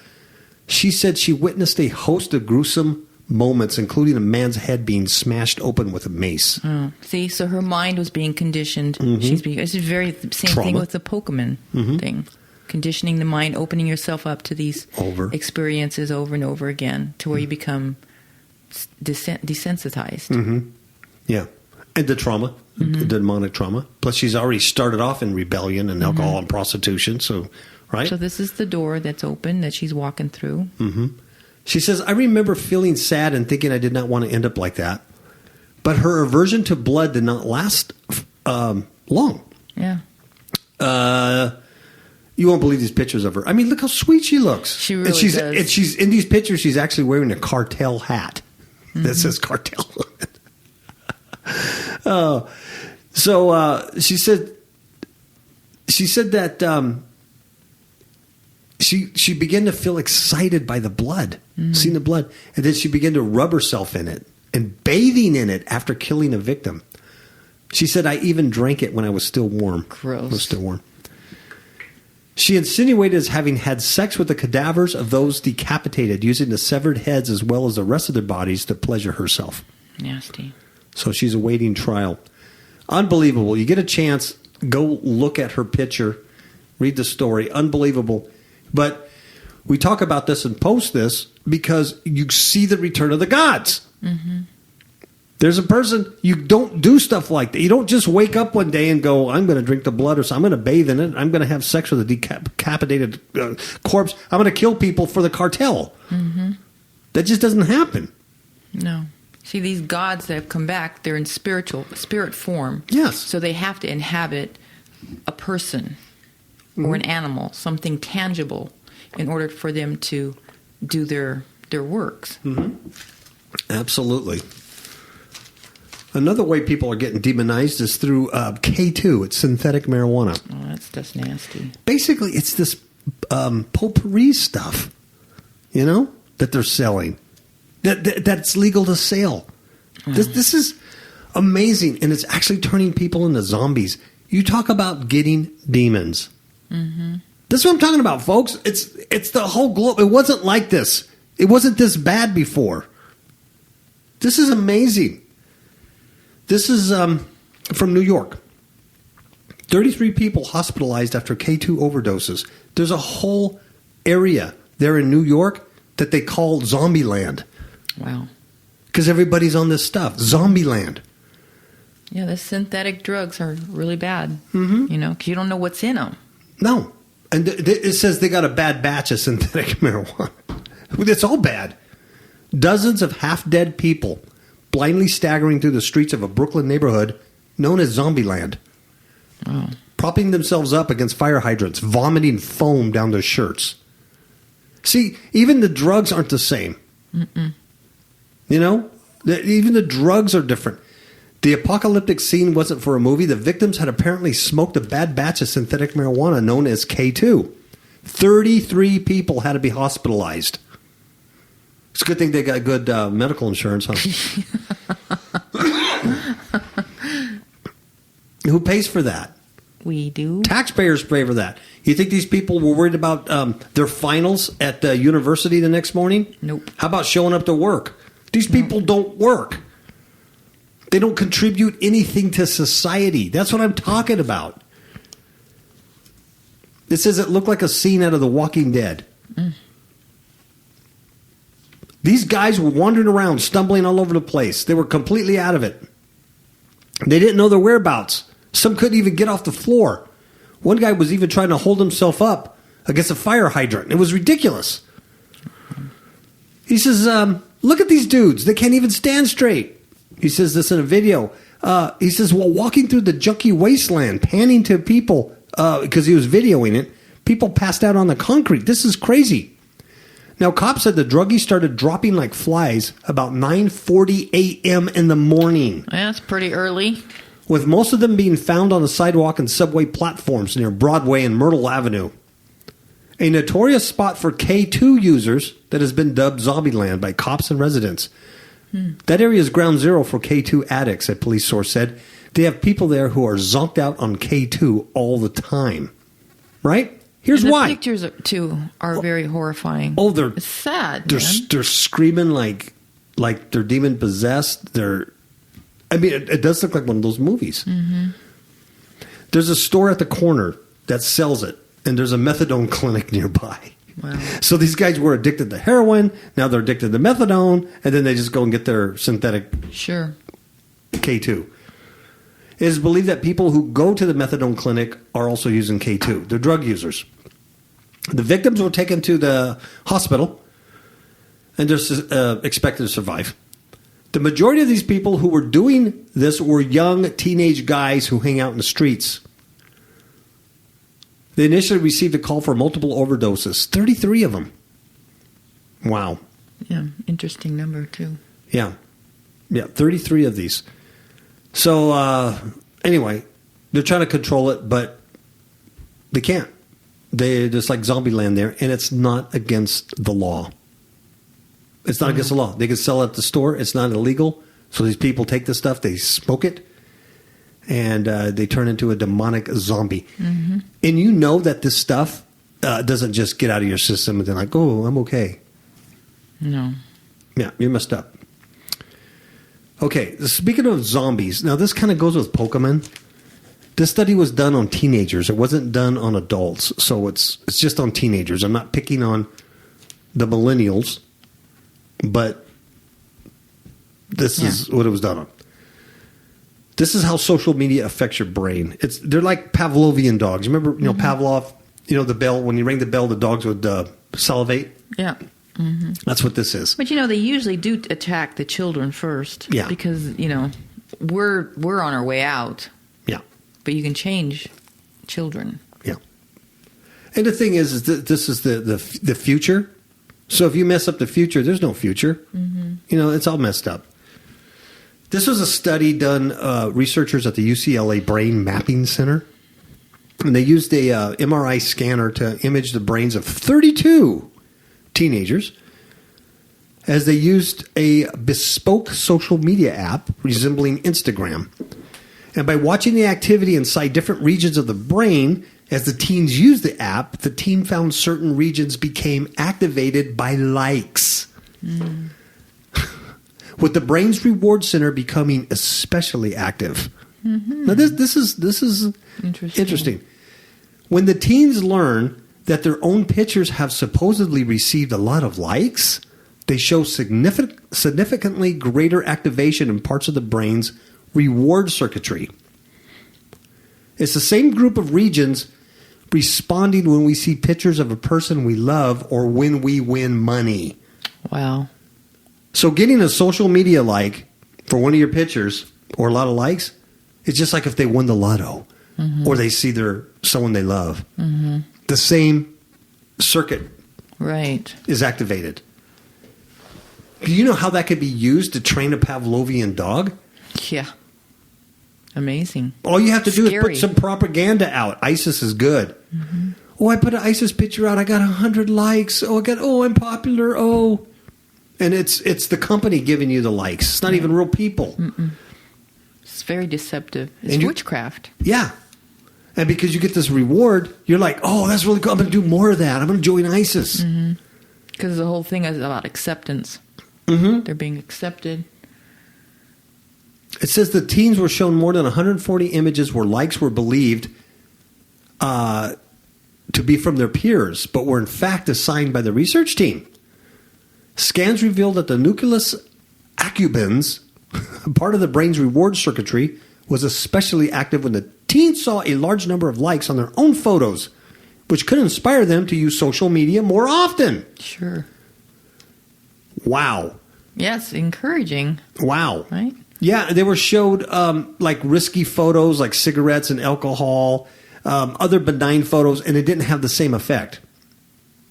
she said she witnessed a host of gruesome moments, including a man's head being smashed open with a mace. Oh, see, so her mind was being conditioned. Mm-hmm. It's very same Trauma. thing with the Pokemon thing. Conditioning the mind, opening yourself up to these experiences over and over again to where you become desensitized. Mm-hmm. Yeah. And the trauma, the demonic trauma. Plus, she's already started off in rebellion and alcohol and prostitution. So, right? So this is the door that's open that she's walking through. Mm-hmm. She says, I remember feeling sad and thinking I did not want to end up like that. But her aversion to blood did not last long. Yeah. You won't believe these pictures of her. I mean, look how sweet she looks. She really does. And she's in these pictures, she's actually wearing a cartel hat that says cartel. So she said that she began to feel excited by the blood, seeing the blood, and then she began to rub herself in it and bathing in it after killing a victim. She said, I even drank it when I was still warm. Gross. I was still warm. She insinuated as having had sex with the cadavers of those decapitated, using the severed heads as well as the rest of their bodies to pleasure herself. Nasty. So she's awaiting trial. Unbelievable. You get a chance, go look at her picture, read the story. Unbelievable. But we talk about this and post this because you see the return of the gods. Mm-hmm. There's a person, you don't do stuff like that. You don't just wake up one day and go, I'm going to drink the blood or something. I'm going to bathe in it. I'm going to have sex with a decapitated corpse. I'm going to kill people for the cartel. Mm-hmm. That just doesn't happen. No. See, these gods that have come back, they're in spirit form. Yes. So they have to inhabit a person or an animal, something tangible, in order for them to do their works. Mm-hmm. Absolutely. Another way people are getting demonized is through K2. It's synthetic marijuana. Oh, that's nasty. Basically, it's this potpourri stuff, that they're selling. That's legal to sell. This is amazing, and it's actually turning people into zombies. You talk about getting demons. Mm-hmm. This is what I'm talking about, folks. It's the whole globe. It wasn't like this. It wasn't this bad before. This is amazing. This is from New York. 33 people hospitalized after K2 overdoses. There's a whole area there in New York that they call Zombie Land. Wow. Because everybody's on this stuff. Zombie Land. Yeah, the synthetic drugs are really bad. Mm-hmm. You know, because you don't know what's in them. No. And it says they got a bad batch of synthetic marijuana. It's all bad. Dozens of half-dead people blindly staggering through the streets of a Brooklyn neighborhood known as Zombieland. Oh. Propping themselves up against fire hydrants, vomiting foam down their shirts. See, even the drugs aren't the same. Mm-mm. You know? Even the drugs are different. The apocalyptic scene wasn't for a movie. The victims had apparently smoked a bad batch of synthetic marijuana known as K2. 33 people had to be hospitalized. It's a good thing they got good medical insurance, huh? Who pays for that? We do. Taxpayers pay for that. You think these people were worried about their finals at the university the next morning? Nope. How about showing up to work? These people don't work. They don't contribute anything to society. That's what I'm talking about. It says it looked like a scene out of The Walking Dead. Mm. These guys were wandering around, stumbling all over the place. They were completely out of it. They didn't know their whereabouts. Some couldn't even get off the floor. One guy was even trying to hold himself up against a fire hydrant. It was ridiculous. He says, look at these dudes. They can't even stand straight. He says this in a video. He says, while walking through the junky wasteland, panning to people, because he was videoing it, people passed out on the concrete. This is crazy. Now, cops said the druggies started dropping like flies about 9:40 a.m. in the morning. That's pretty early. With most of them being found on the sidewalk and subway platforms near Broadway and Myrtle Avenue. A notorious spot for K2 users that has been dubbed Zombieland by cops and residents. That area is ground zero for K2 addicts, a police source said. They have people there who are zonked out on K2 all the time. Right? Here's why. The pictures, too, are very horrifying. Oh, it's sad, they're screaming like they're demon possessed. It does look like one of those movies. Mm-hmm. There's a store at the corner that sells it, and there's a methadone clinic nearby. Wow. So these guys were addicted to heroin. Now they're addicted to methadone, and then they just go and get their synthetic K2. It is believed that people who go to the methadone clinic are also using K2. They're drug users. The victims were taken to the hospital, and they're expected to survive. The majority of these people who were doing this were young teenage guys who hang out in the streets. They initially received a call for multiple overdoses. 33 of them. Wow. Yeah, interesting number, too. Yeah, 33 of these. So, anyway, they're trying to control it, but they can't. They're just like Zombieland there, and it's not against the law. It's not against the law. They can sell it at the store. It's not illegal. So these people take this stuff, they smoke it, and they turn into a demonic zombie. Mm-hmm. And you know that this stuff doesn't just get out of your system and they're like, oh, I'm okay. No. Yeah, you're messed up. Okay, speaking of zombies, now this kind of goes with Pokemon. This study was done on teenagers. It wasn't done on adults, so it's just on teenagers. I'm not picking on the millennials, but this is what it was done on. This is how social media affects your brain. They're like Pavlovian dogs. You remember, Pavlov, the bell, when you ring the bell, the dogs would salivate? Yeah. Mm-hmm. That's what this is. But, they usually do attack the children first. Yeah. Because, we're on our way out. Yeah. But you can change children. Yeah. And the thing is that this is the future. So if you mess up the future, there's no future. Mm-hmm. It's all messed up. This was a study done, researchers at the UCLA Brain Mapping Center. And they used a MRI scanner to image the brains of 32 teenagers as they used a bespoke social media app resembling Instagram. And by watching the activity inside different regions of the brain, as the teens used the app, the team found certain regions became activated by likes. Mm. With the brain's reward center becoming especially active. Mm-hmm. Now this is interesting. When the teens learn that their own pictures have supposedly received a lot of likes, they show significantly greater activation in parts of the brain's reward circuitry. It's the same group of regions responding when we see pictures of a person we love or when we win money. Wow. So getting a social media like for one of your pictures or a lot of likes, it's just like if they won the lotto or they see someone they love. Mm-hmm. The same circuit is activated. Do you know how that could be used to train a Pavlovian dog? Yeah. Amazing. All you have to do is put some propaganda out. ISIS is good. Mm-hmm. Oh, I put an ISIS picture out. I got 100 likes. I'm popular. Oh. And it's the company giving you the likes. It's not even real people. Mm-mm. It's very deceptive. It's witchcraft. Yeah. And because you get this reward, you're like, oh, that's really cool. I'm going to do more of that. I'm going to join ISIS. Because the whole thing is about acceptance. Mm-hmm. They're being accepted. It says the teens were shown more than 140 images where likes were believed to be from their peers, but were in fact assigned by the research team. Scans revealed that the nucleus accumbens, part of the brain's reward circuitry, was especially active when the teens saw a large number of likes on their own photos, which could inspire them to use social media more often. Sure. Wow. Yes, encouraging. Wow. Right? Yeah, they were showed like risky photos like cigarettes and alcohol, other benign photos, and it didn't have the same effect.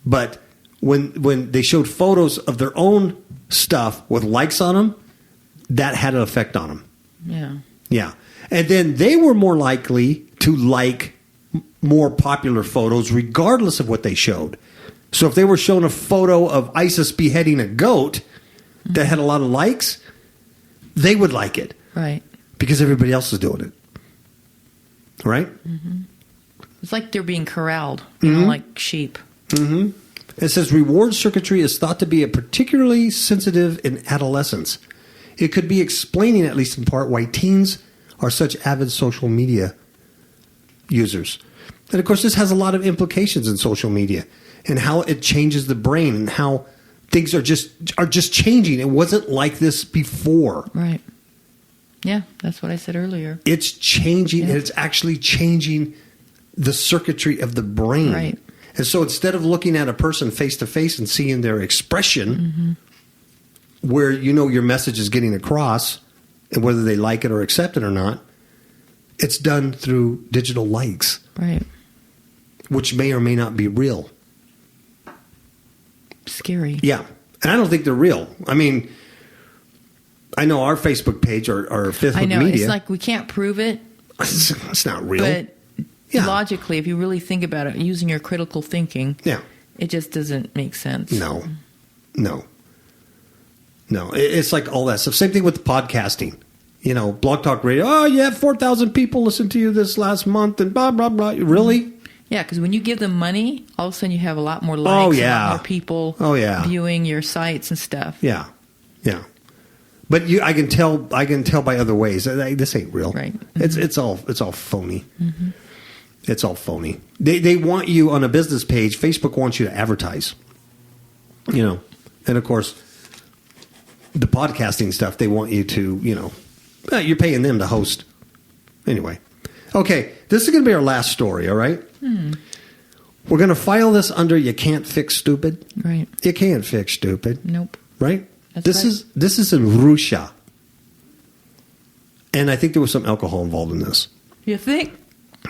But when they showed photos of their own stuff with likes on them, that had an effect on them. Yeah. Yeah. And then they were more likely to like more popular photos regardless of what they showed. So if they were shown a photo of ISIS beheading a goat that had a lot of likes, they would like it. Right. Because everybody else is doing it. Right? Mm-hmm. It's like they're being corralled, you know, like sheep. Mm-hmm. It says reward circuitry is thought to be particularly sensitive in adolescence. It could be explaining, at least in part, why teens are such avid social media users. And of course, this has a lot of implications in social media and how it changes the brain and how things are just changing. It wasn't like this before. Right. Yeah, that's what I said earlier. It's changing, and it's actually changing the circuitry of the brain. Right. And so instead of looking at a person face to face and seeing their expression, where you know your message is getting across, and whether they like it or accept it or not, it's done through digital likes. Right. Which may or may not be real. Scary. Yeah. And I don't think they're real. I mean, I know our Facebook page or Fifth I know. Media. It's like we can't prove it. It's not real. But logically, if you really think about it, using your critical thinking, it just doesn't make sense. No. It's like all that stuff. Same thing with podcasting. You know, Blog Talk Radio. Oh, you have 4,000 people listen to you this last month and blah, blah, blah. Really? Yeah, because when you give them money, all of a sudden you have a lot more likes, a lot more people viewing your sites and stuff. Yeah. But I can tell by other ways. This ain't real. Right. It's all phony. Mm-hmm. It's all phony. They want you on a business page. Facebook wants you to advertise. You know, and of course, the podcasting stuff, they want you to, you're paying them to host. Anyway. Okay, this is going to be our last story, all right? We're going to file this under you can't fix stupid. Right. You can't fix stupid. Nope. Right? This is in Russia. And I think there was some alcohol involved in this. You think?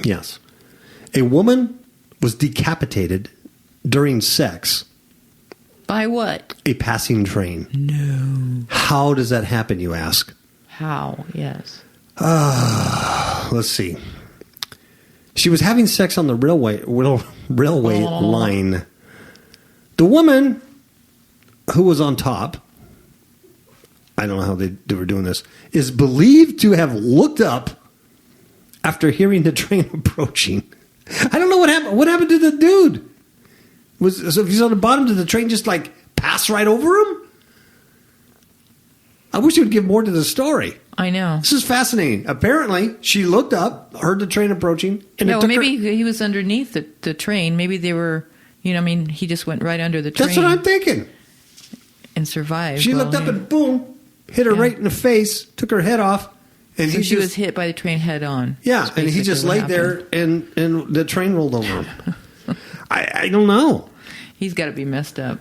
Yes. A woman was decapitated during sex. By what? A passing train. No. How does that happen, you ask? How? Yes. Let's see. She was having sex on the railway line. The woman who was on top, I don't know how they were doing this, is believed to have looked up after hearing the train approaching. I don't know what happened. What happened to the dude? So if he's on the bottom, did the train just like pass right over him? I wish you would give more to the story. I know. This is fascinating. Apparently, she looked up, heard the train approaching. And maybe he was underneath the train. Maybe they were You know, I mean, he just went right under the train. That's what I'm thinking. And survived. She looked up and boom, hit her right in the face, took her head off. And so she was hit by the train head on. Yeah, and he just laid there and the train rolled over him. I don't know. He's got to be messed up.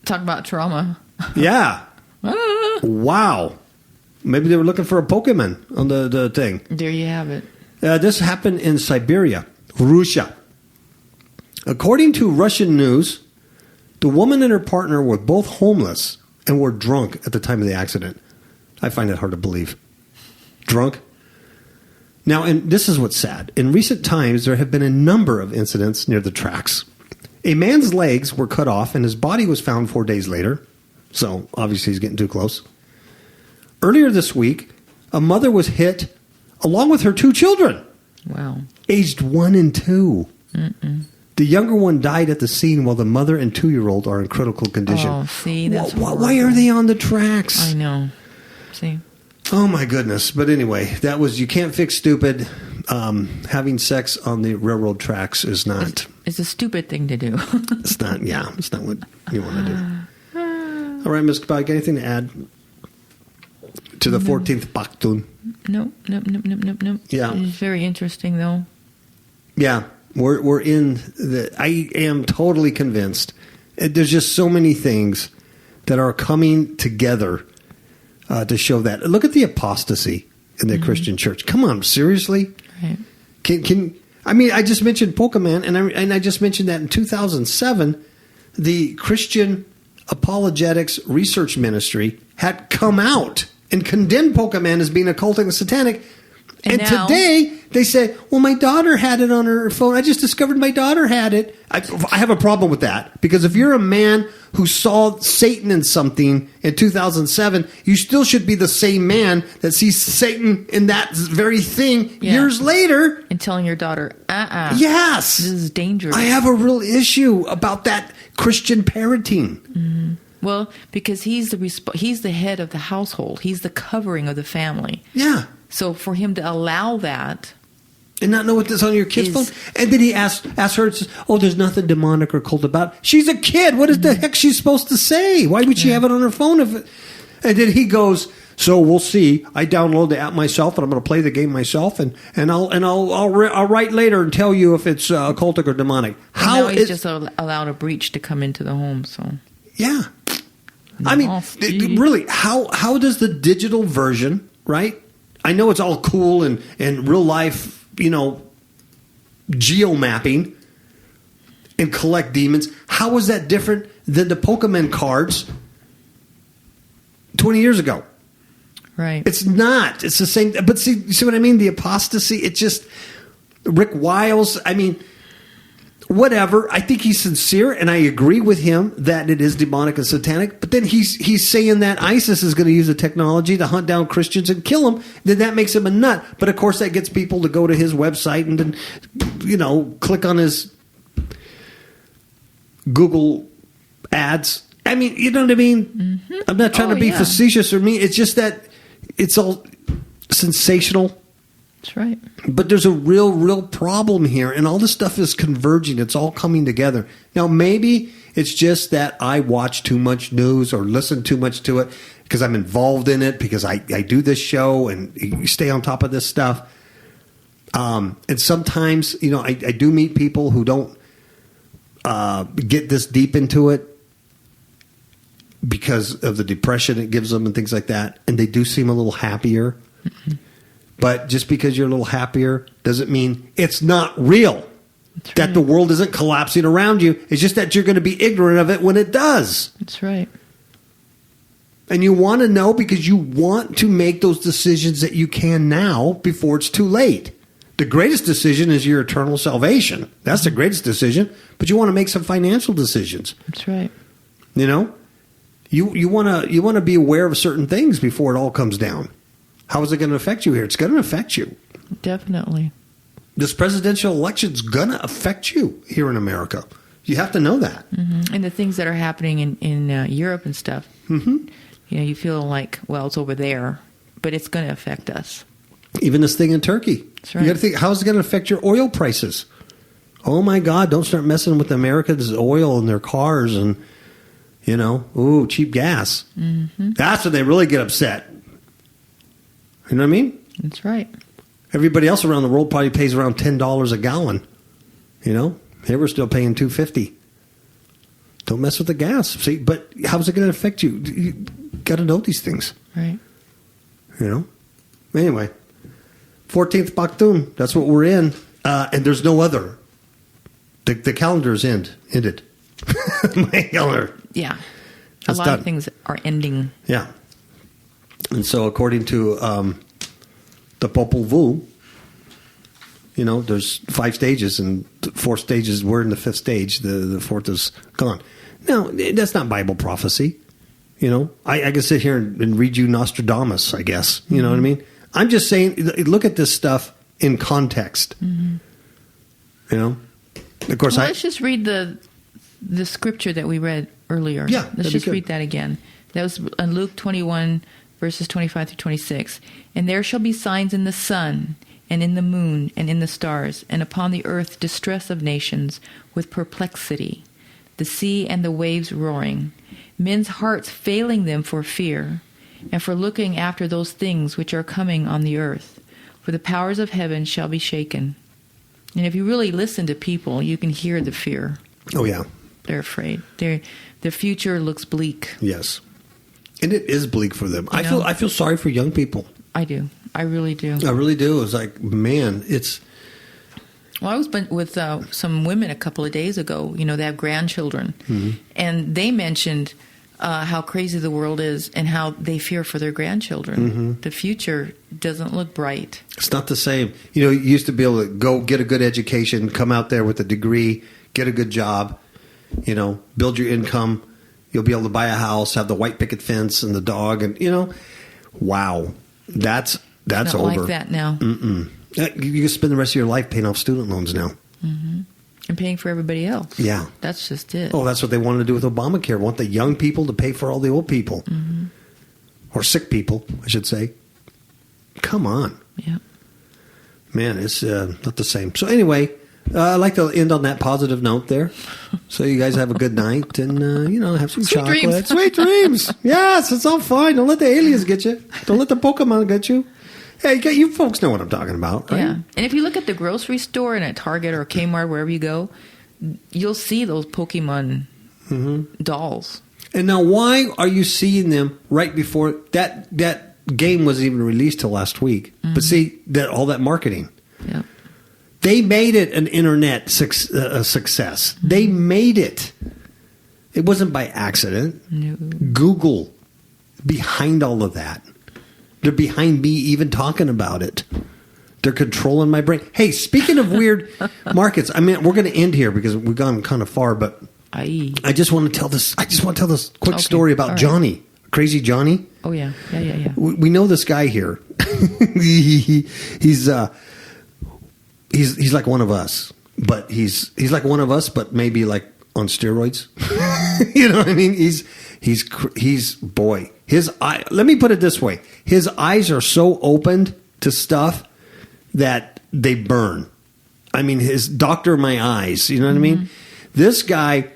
Talk about trauma. Yeah. Wow. Maybe they were looking for a Pokemon on the thing. There you have it. This happened in Siberia, Russia. According to Russian news, the woman and her partner were both homeless and were drunk at the time of the accident. I find it hard to believe. Drunk. Now, and this is what's sad. In recent times, there have been a number of incidents near the tracks. A man's legs were cut off and his body was found 4 days later. So, obviously, he's getting too close. Earlier this week, a mother was hit along with her 2 children. Wow. Aged 1 and 2. Mm-mm. The younger one died at the scene while the mother and 2-year-old are in critical condition. Oh, see, that's why are they on the tracks? I know. See? Oh, my goodness. But anyway, that was, you can't fix stupid. Having sex on the railroad tracks is not. It's a stupid thing to do. It's not what you want to do. All right, Ms. Kabag, anything to add to the 14th Baktun? Nope. Yeah. It's very interesting, though. Yeah. We're in the. I am totally convinced. There's just so many things that are coming together to show that. Look at the apostasy in the Christian church. Come on, seriously? Right. Can I mean? I just mentioned Pokemon, and I just mentioned that in 2007, the Christian Apologetics Research Ministry had come out and condemned Pokemon as being occultic and satanic. And now, today, they say, well, my daughter had it on her phone. I just discovered my daughter had it. I have a problem with that. Because if you're a man who saw Satan in something in 2007, you still should be the same man that sees Satan in that very thing years later. And telling your daughter, yes. This is dangerous. I have a real issue about that Christian parenting. Mm-hmm. Well, because he's the head of the household. He's the covering of the family. Yeah. So for him to allow that, and not know what this on your kid's phone, and then he asked her, "Oh, there's nothing demonic or cult about it." She's a kid. What is the heck she's supposed to say? Why would she have it on her phone? And then he goes, "So we'll see. I download the app myself, and I'm going to play the game myself, and I'll write later and tell you if it's occultic or demonic." How now he's just allowed a breach to come into the home? So yeah, I mean, really, how does the digital version, right? I know it's all cool and real life, geomapping and collect demons. How is that different than the Pokemon cards 20 years ago? Right. It's not. It's the same. But see what I mean? The apostasy, it's just Rick Wiles. I mean, whatever. I think he's sincere, and I agree with him that it is demonic and satanic. But then he's saying that ISIS is going to use the technology to hunt down Christians and kill them. Then that makes him a nut. But of course, that gets people to go to his website and then, click on his Google ads. I mean, you know what I mean? Mm-hmm. I'm not trying to be facetious or mean. It's just that it's all sensational. That's right. But there's a real problem here, and all this stuff is converging. It's all coming together. Now, maybe it's just that I watch too much news or listen too much to it because I'm involved in it, because I do this show and you stay on top of this stuff. And sometimes, I do meet people who don't get this deep into it because of the depression it gives them and things like that, and they do seem a little happier. Mm-hmm. But just because you're a little happier doesn't mean it's not real. That's that right. The world isn't collapsing around you. It's just that you're going to be ignorant of it when it does. That's right. And you want to know because you want to make those decisions that you can now before it's too late. The greatest decision is your eternal salvation. That's the greatest decision. But you want to make some financial decisions. That's right. You want to be aware of certain things before it all comes down. How is it going to affect you here? It's going to affect you. Definitely. This presidential election is going to affect you here in America. You have to know that. Mm-hmm. And the things that are happening in Europe and stuff, mm-hmm. You feel like, well, it's over there, but it's going to affect us. Even this thing in Turkey. That's right. You got to think, how is it going to affect your oil prices? Oh my God, don't start messing with America's oil and their cars and, cheap gas. Mm-hmm. That's when they really get upset. You know what I mean? That's right. Everybody else around the world probably pays around $10 a gallon. Here we're still paying $2.50. Don't mess with the gas. See, but how's it going to affect you? You got to know these things. Right. Anyway, 14th Baktun. That's what we're in, and there's no other. The calendar's ended. My calendar. Yeah. That's a lot done. of things are ending. Yeah. And so according to the Popol Vuh, there's 5 stages, and 4 stages, we're in the 5th stage. The 4th is gone. Now, that's not Bible prophecy. I can sit here and read you Nostradamus, I guess. You know what I mean? I'm just saying, look at this stuff in context. Mm-hmm. Of course, let's just read the scripture that we read earlier. Yeah, let's just read that again. That was in Luke 21, verses 25 through 26. And there shall be signs in the sun, and in the moon, and in the stars, and upon the earth distress of nations, with perplexity, the sea and the waves roaring, men's hearts failing them for fear, and for looking after those things which are coming on the earth. For the powers of heaven shall be shaken. And if you really listen to people, you can hear the fear. Oh, yeah. They're afraid. The future looks bleak. Yes. And it is bleak for them. I feel sorry for young people. I do. I really do. I really do. It's like, man, it's... Well, I was with some women a couple of days ago. They have grandchildren. Mm-hmm. And they mentioned how crazy the world is and how they fear for their grandchildren. Mm-hmm. The future doesn't look bright. It's not the same. You used to be able to go get a good education, come out there with a degree, get a good job, build your income. You'll be able to buy a house, have the white picket fence and the dog, and wow, that's not over. Like that now. Mm-mm. You can spend the rest of your life paying off student loans now. Mm-hmm. And paying for everybody else. Yeah. That's just it. Oh, that's what they wanted to do with Obamacare. Want the young people to pay for all the old people. Mm-hmm. Or sick people, I should say. Come on. Yeah. Man, it's not the same. So anyway, I'd like to end on that positive note there. So you guys have a good night and, have some Sweet chocolate. dreams. Sweet dreams. Yes, it's all fine. Don't let the aliens get you. Don't let the Pokemon get you. Hey, you folks know what I'm talking about, right? Yeah. And if you look at the grocery store and at Target or Kmart, wherever you go, you'll see those Pokemon dolls. And now why are you seeing them right before that game wasn't even released till last week? Mm-hmm. But see, all that marketing. Yeah. They made it an internet success. Mm-hmm. They made it. It wasn't by accident. No. Google behind all of that. They're behind me even talking about it. They're controlling my brain. Hey, speaking of weird markets, I mean, we're going to end here because we've gone kind of far, but I just want to tell this. I just want to tell this quick story about Johnny, Crazy Johnny. Oh yeah. We know this guy here. He's like one of us, but he's like one of us, but maybe like on steroids. You know what I mean? He's boy. His eye. Let me put it this way: his eyes are so opened to stuff that they burn. I mean, his doctor, my eyes. You know what I mean? This guy,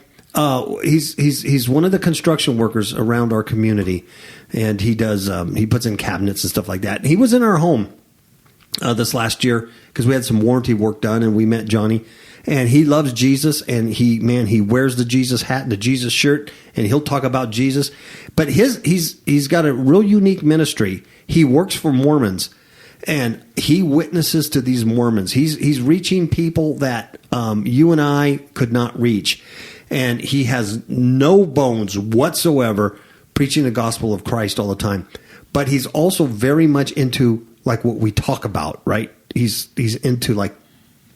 he's one of the construction workers around our community, and he does he puts in cabinets and stuff like that. He was in our home this last year because we had some warranty work done, and we met Johnny. And he loves Jesus, and he wears the Jesus hat and the Jesus shirt, and he'll talk about Jesus. But he's got a real unique ministry. He works for Mormons, and he witnesses to these Mormons. He's reaching people that you and I could not reach, and he has no bones whatsoever preaching the gospel of Christ all the time. But he's also very much into like what we talk about, right? He's into like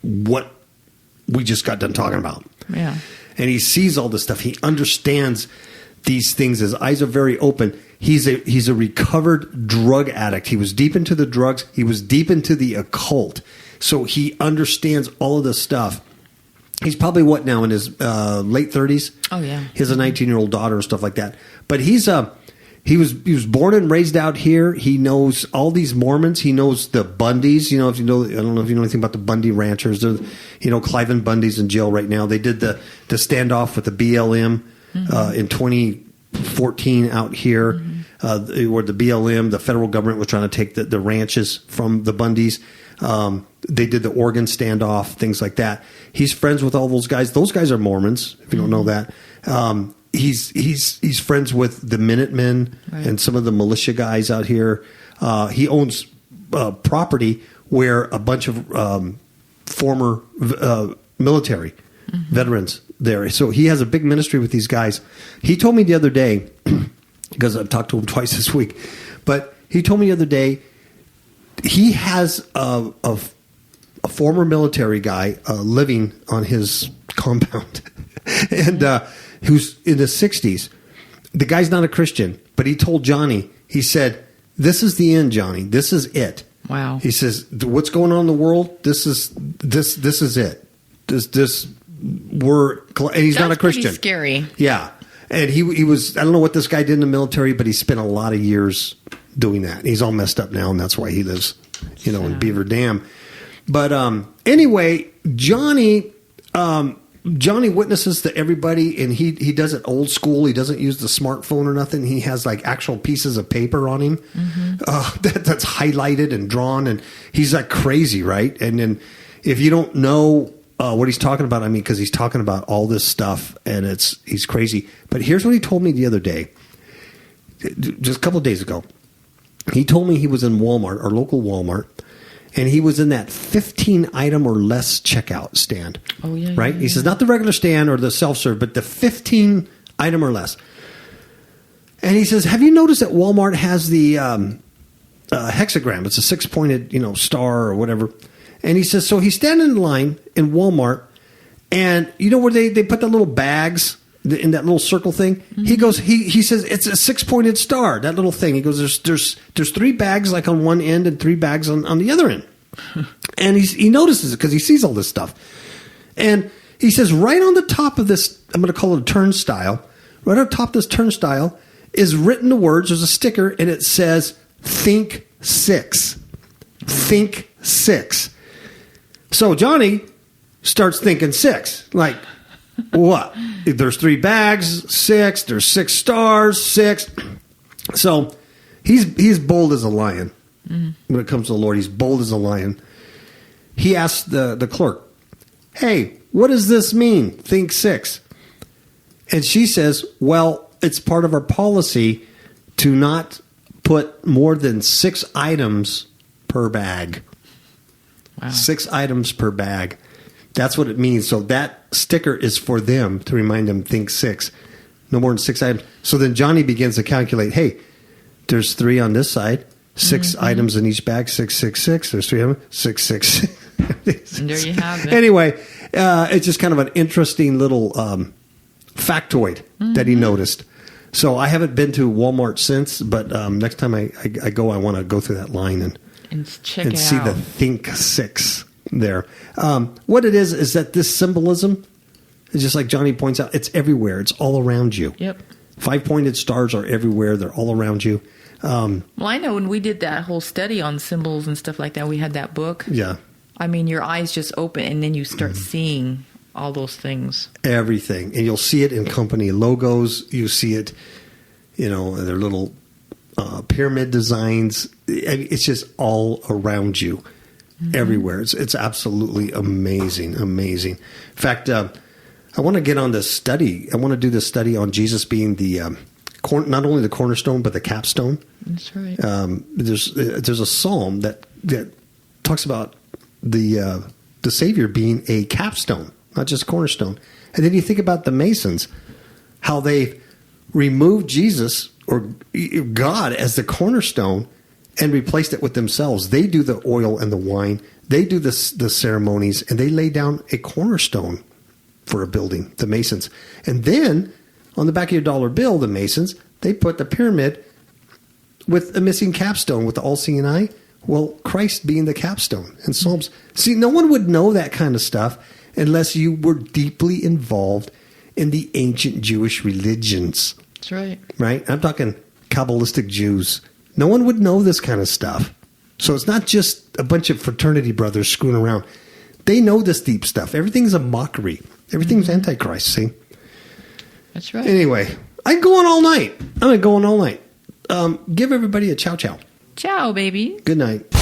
what we just got done talking about. Yeah. And he sees all this stuff. He understands these things. His eyes are very open. He's a recovered drug addict. He was deep into the drugs. He was deep into the occult. So he understands all of this stuff. He's probably what now in his late 30s? Oh yeah. He has a 19-year-old daughter and stuff like that. But he's He was born and raised out here. He knows all these Mormons. He knows the Bundys. You know, if you know, I don't know if you know anything about the Bundy ranchers. You know, Cliven Bundy's in jail right now. They did the standoff with the BLM in 2014 out here, where the BLM, the federal government, was trying to take the ranches from the Bundys. They did the Oregon standoff, things like that. He's friends with all those guys. Those guys are Mormons, if you don't know that. He's friends with the Minutemen and some of the militia guys out here. He owns property where a bunch of former military veterans there. So he has a big ministry with these guys. He told me the other day, because I've talked to him twice this week, but he told me the other day he has a former military guy living on his compound, and who's in his 60s. The guy's not a Christian, but he told Johnny, he said, "This is the end, Johnny. This is it." Wow. He says, "What's going on in the world? This is it. And he's not a Christian." Pretty scary. Yeah. And he was, I don't know what this guy did in the military, but he spent a lot of years doing that. He's all messed up now, and that's why he lives, in Beaver Dam. But anyway, Johnny witnesses to everybody, and he does it old school. He doesn't use the smartphone or nothing. He has like actual pieces of paper on him that's highlighted and drawn, and he's like crazy, right? And then if you don't know what he's talking about, I mean, because he's talking about all this stuff, and he's crazy. But here's what he told me the other day, just a couple of days ago. He told me he was in Walmart, our local Walmart, and he was in that 15 item or less checkout stand. Oh, yeah. Right? Yeah, he says, not the regular stand or the self-serve, but the 15 item or less. And he says, have you noticed that Walmart has the hexagram? It's a 6-pointed, star or whatever. And he says, so he's standing in line in Walmart, and you know where they put the little bags in that little circle thing? He goes, he says it's a 6-pointed star, that little thing. He goes, there's 3 bags like on one end and 3 bags on the other end. And he notices it because he sees all this stuff. And he says right on the top of this, I'm going to call it a turnstile, right on top of this turnstile is written the words, there's a sticker, and it says, think 6. Think 6. So Johnny starts thinking 6. Like, what? There's 3 bags, 6. There's 6 stars, 6. So he's bold as a lion when it comes to the Lord. He's bold as a lion. He asked the clerk, hey, what does this mean? Think 6. And she says, well, it's part of our policy to not put more than 6 items per bag. Wow. 6 items per bag. That's what it means. So that sticker is for them to remind them, think 6. No more than 6 items. So then Johnny begins to calculate, hey, there's 3 on this side, 6 items in each bag, 6, 6, 6. There's 3 of them, 6, 6. And there you have it. Anyway, it's just kind of an interesting little factoid that he noticed. So I haven't been to Walmart since, but next time I go, I want to go through that line and check it see out. the Think 6 there. What it is that this symbolism is just like Johnny points out, it's everywhere. It's all around you. Yep. 5-pointed stars are everywhere. They're all around you. Well, I know when we did that whole study on symbols and stuff like that, we had that book. Yeah. I mean, your eyes just open and then you start seeing all those things. Everything. And you'll see it in company logos. You see it, their little pyramid designs. It's just all around you, everywhere. It's absolutely amazing. In fact, I want to get on this study. I want to do this study on Jesus being the not only the cornerstone but the capstone. That's right. There's a psalm that talks about the Savior being a capstone, not just cornerstone. And then you think about the Masons, how they removed Jesus or God as the cornerstone and replaced it with themselves. They do the oil and the wine. They do the ceremonies, and they lay down a cornerstone for a building, the Masons. And then on the back of your dollar bill, the Masons, they put the pyramid with a missing capstone with the all-seeing eye. Well, Christ being the capstone in Psalms. See, no one would know that kind of stuff unless you were deeply involved in the ancient Jewish religions. That's right. Right? I'm talking Kabbalistic Jews. No one would know this kind of stuff. So it's not just a bunch of fraternity brothers screwing around. They know this deep stuff. Everything's a mockery. Everything's Antichrist, see? That's right. Anyway, I'm going all night. I'm going all night. Give everybody a ciao. Ciao, baby. Good night.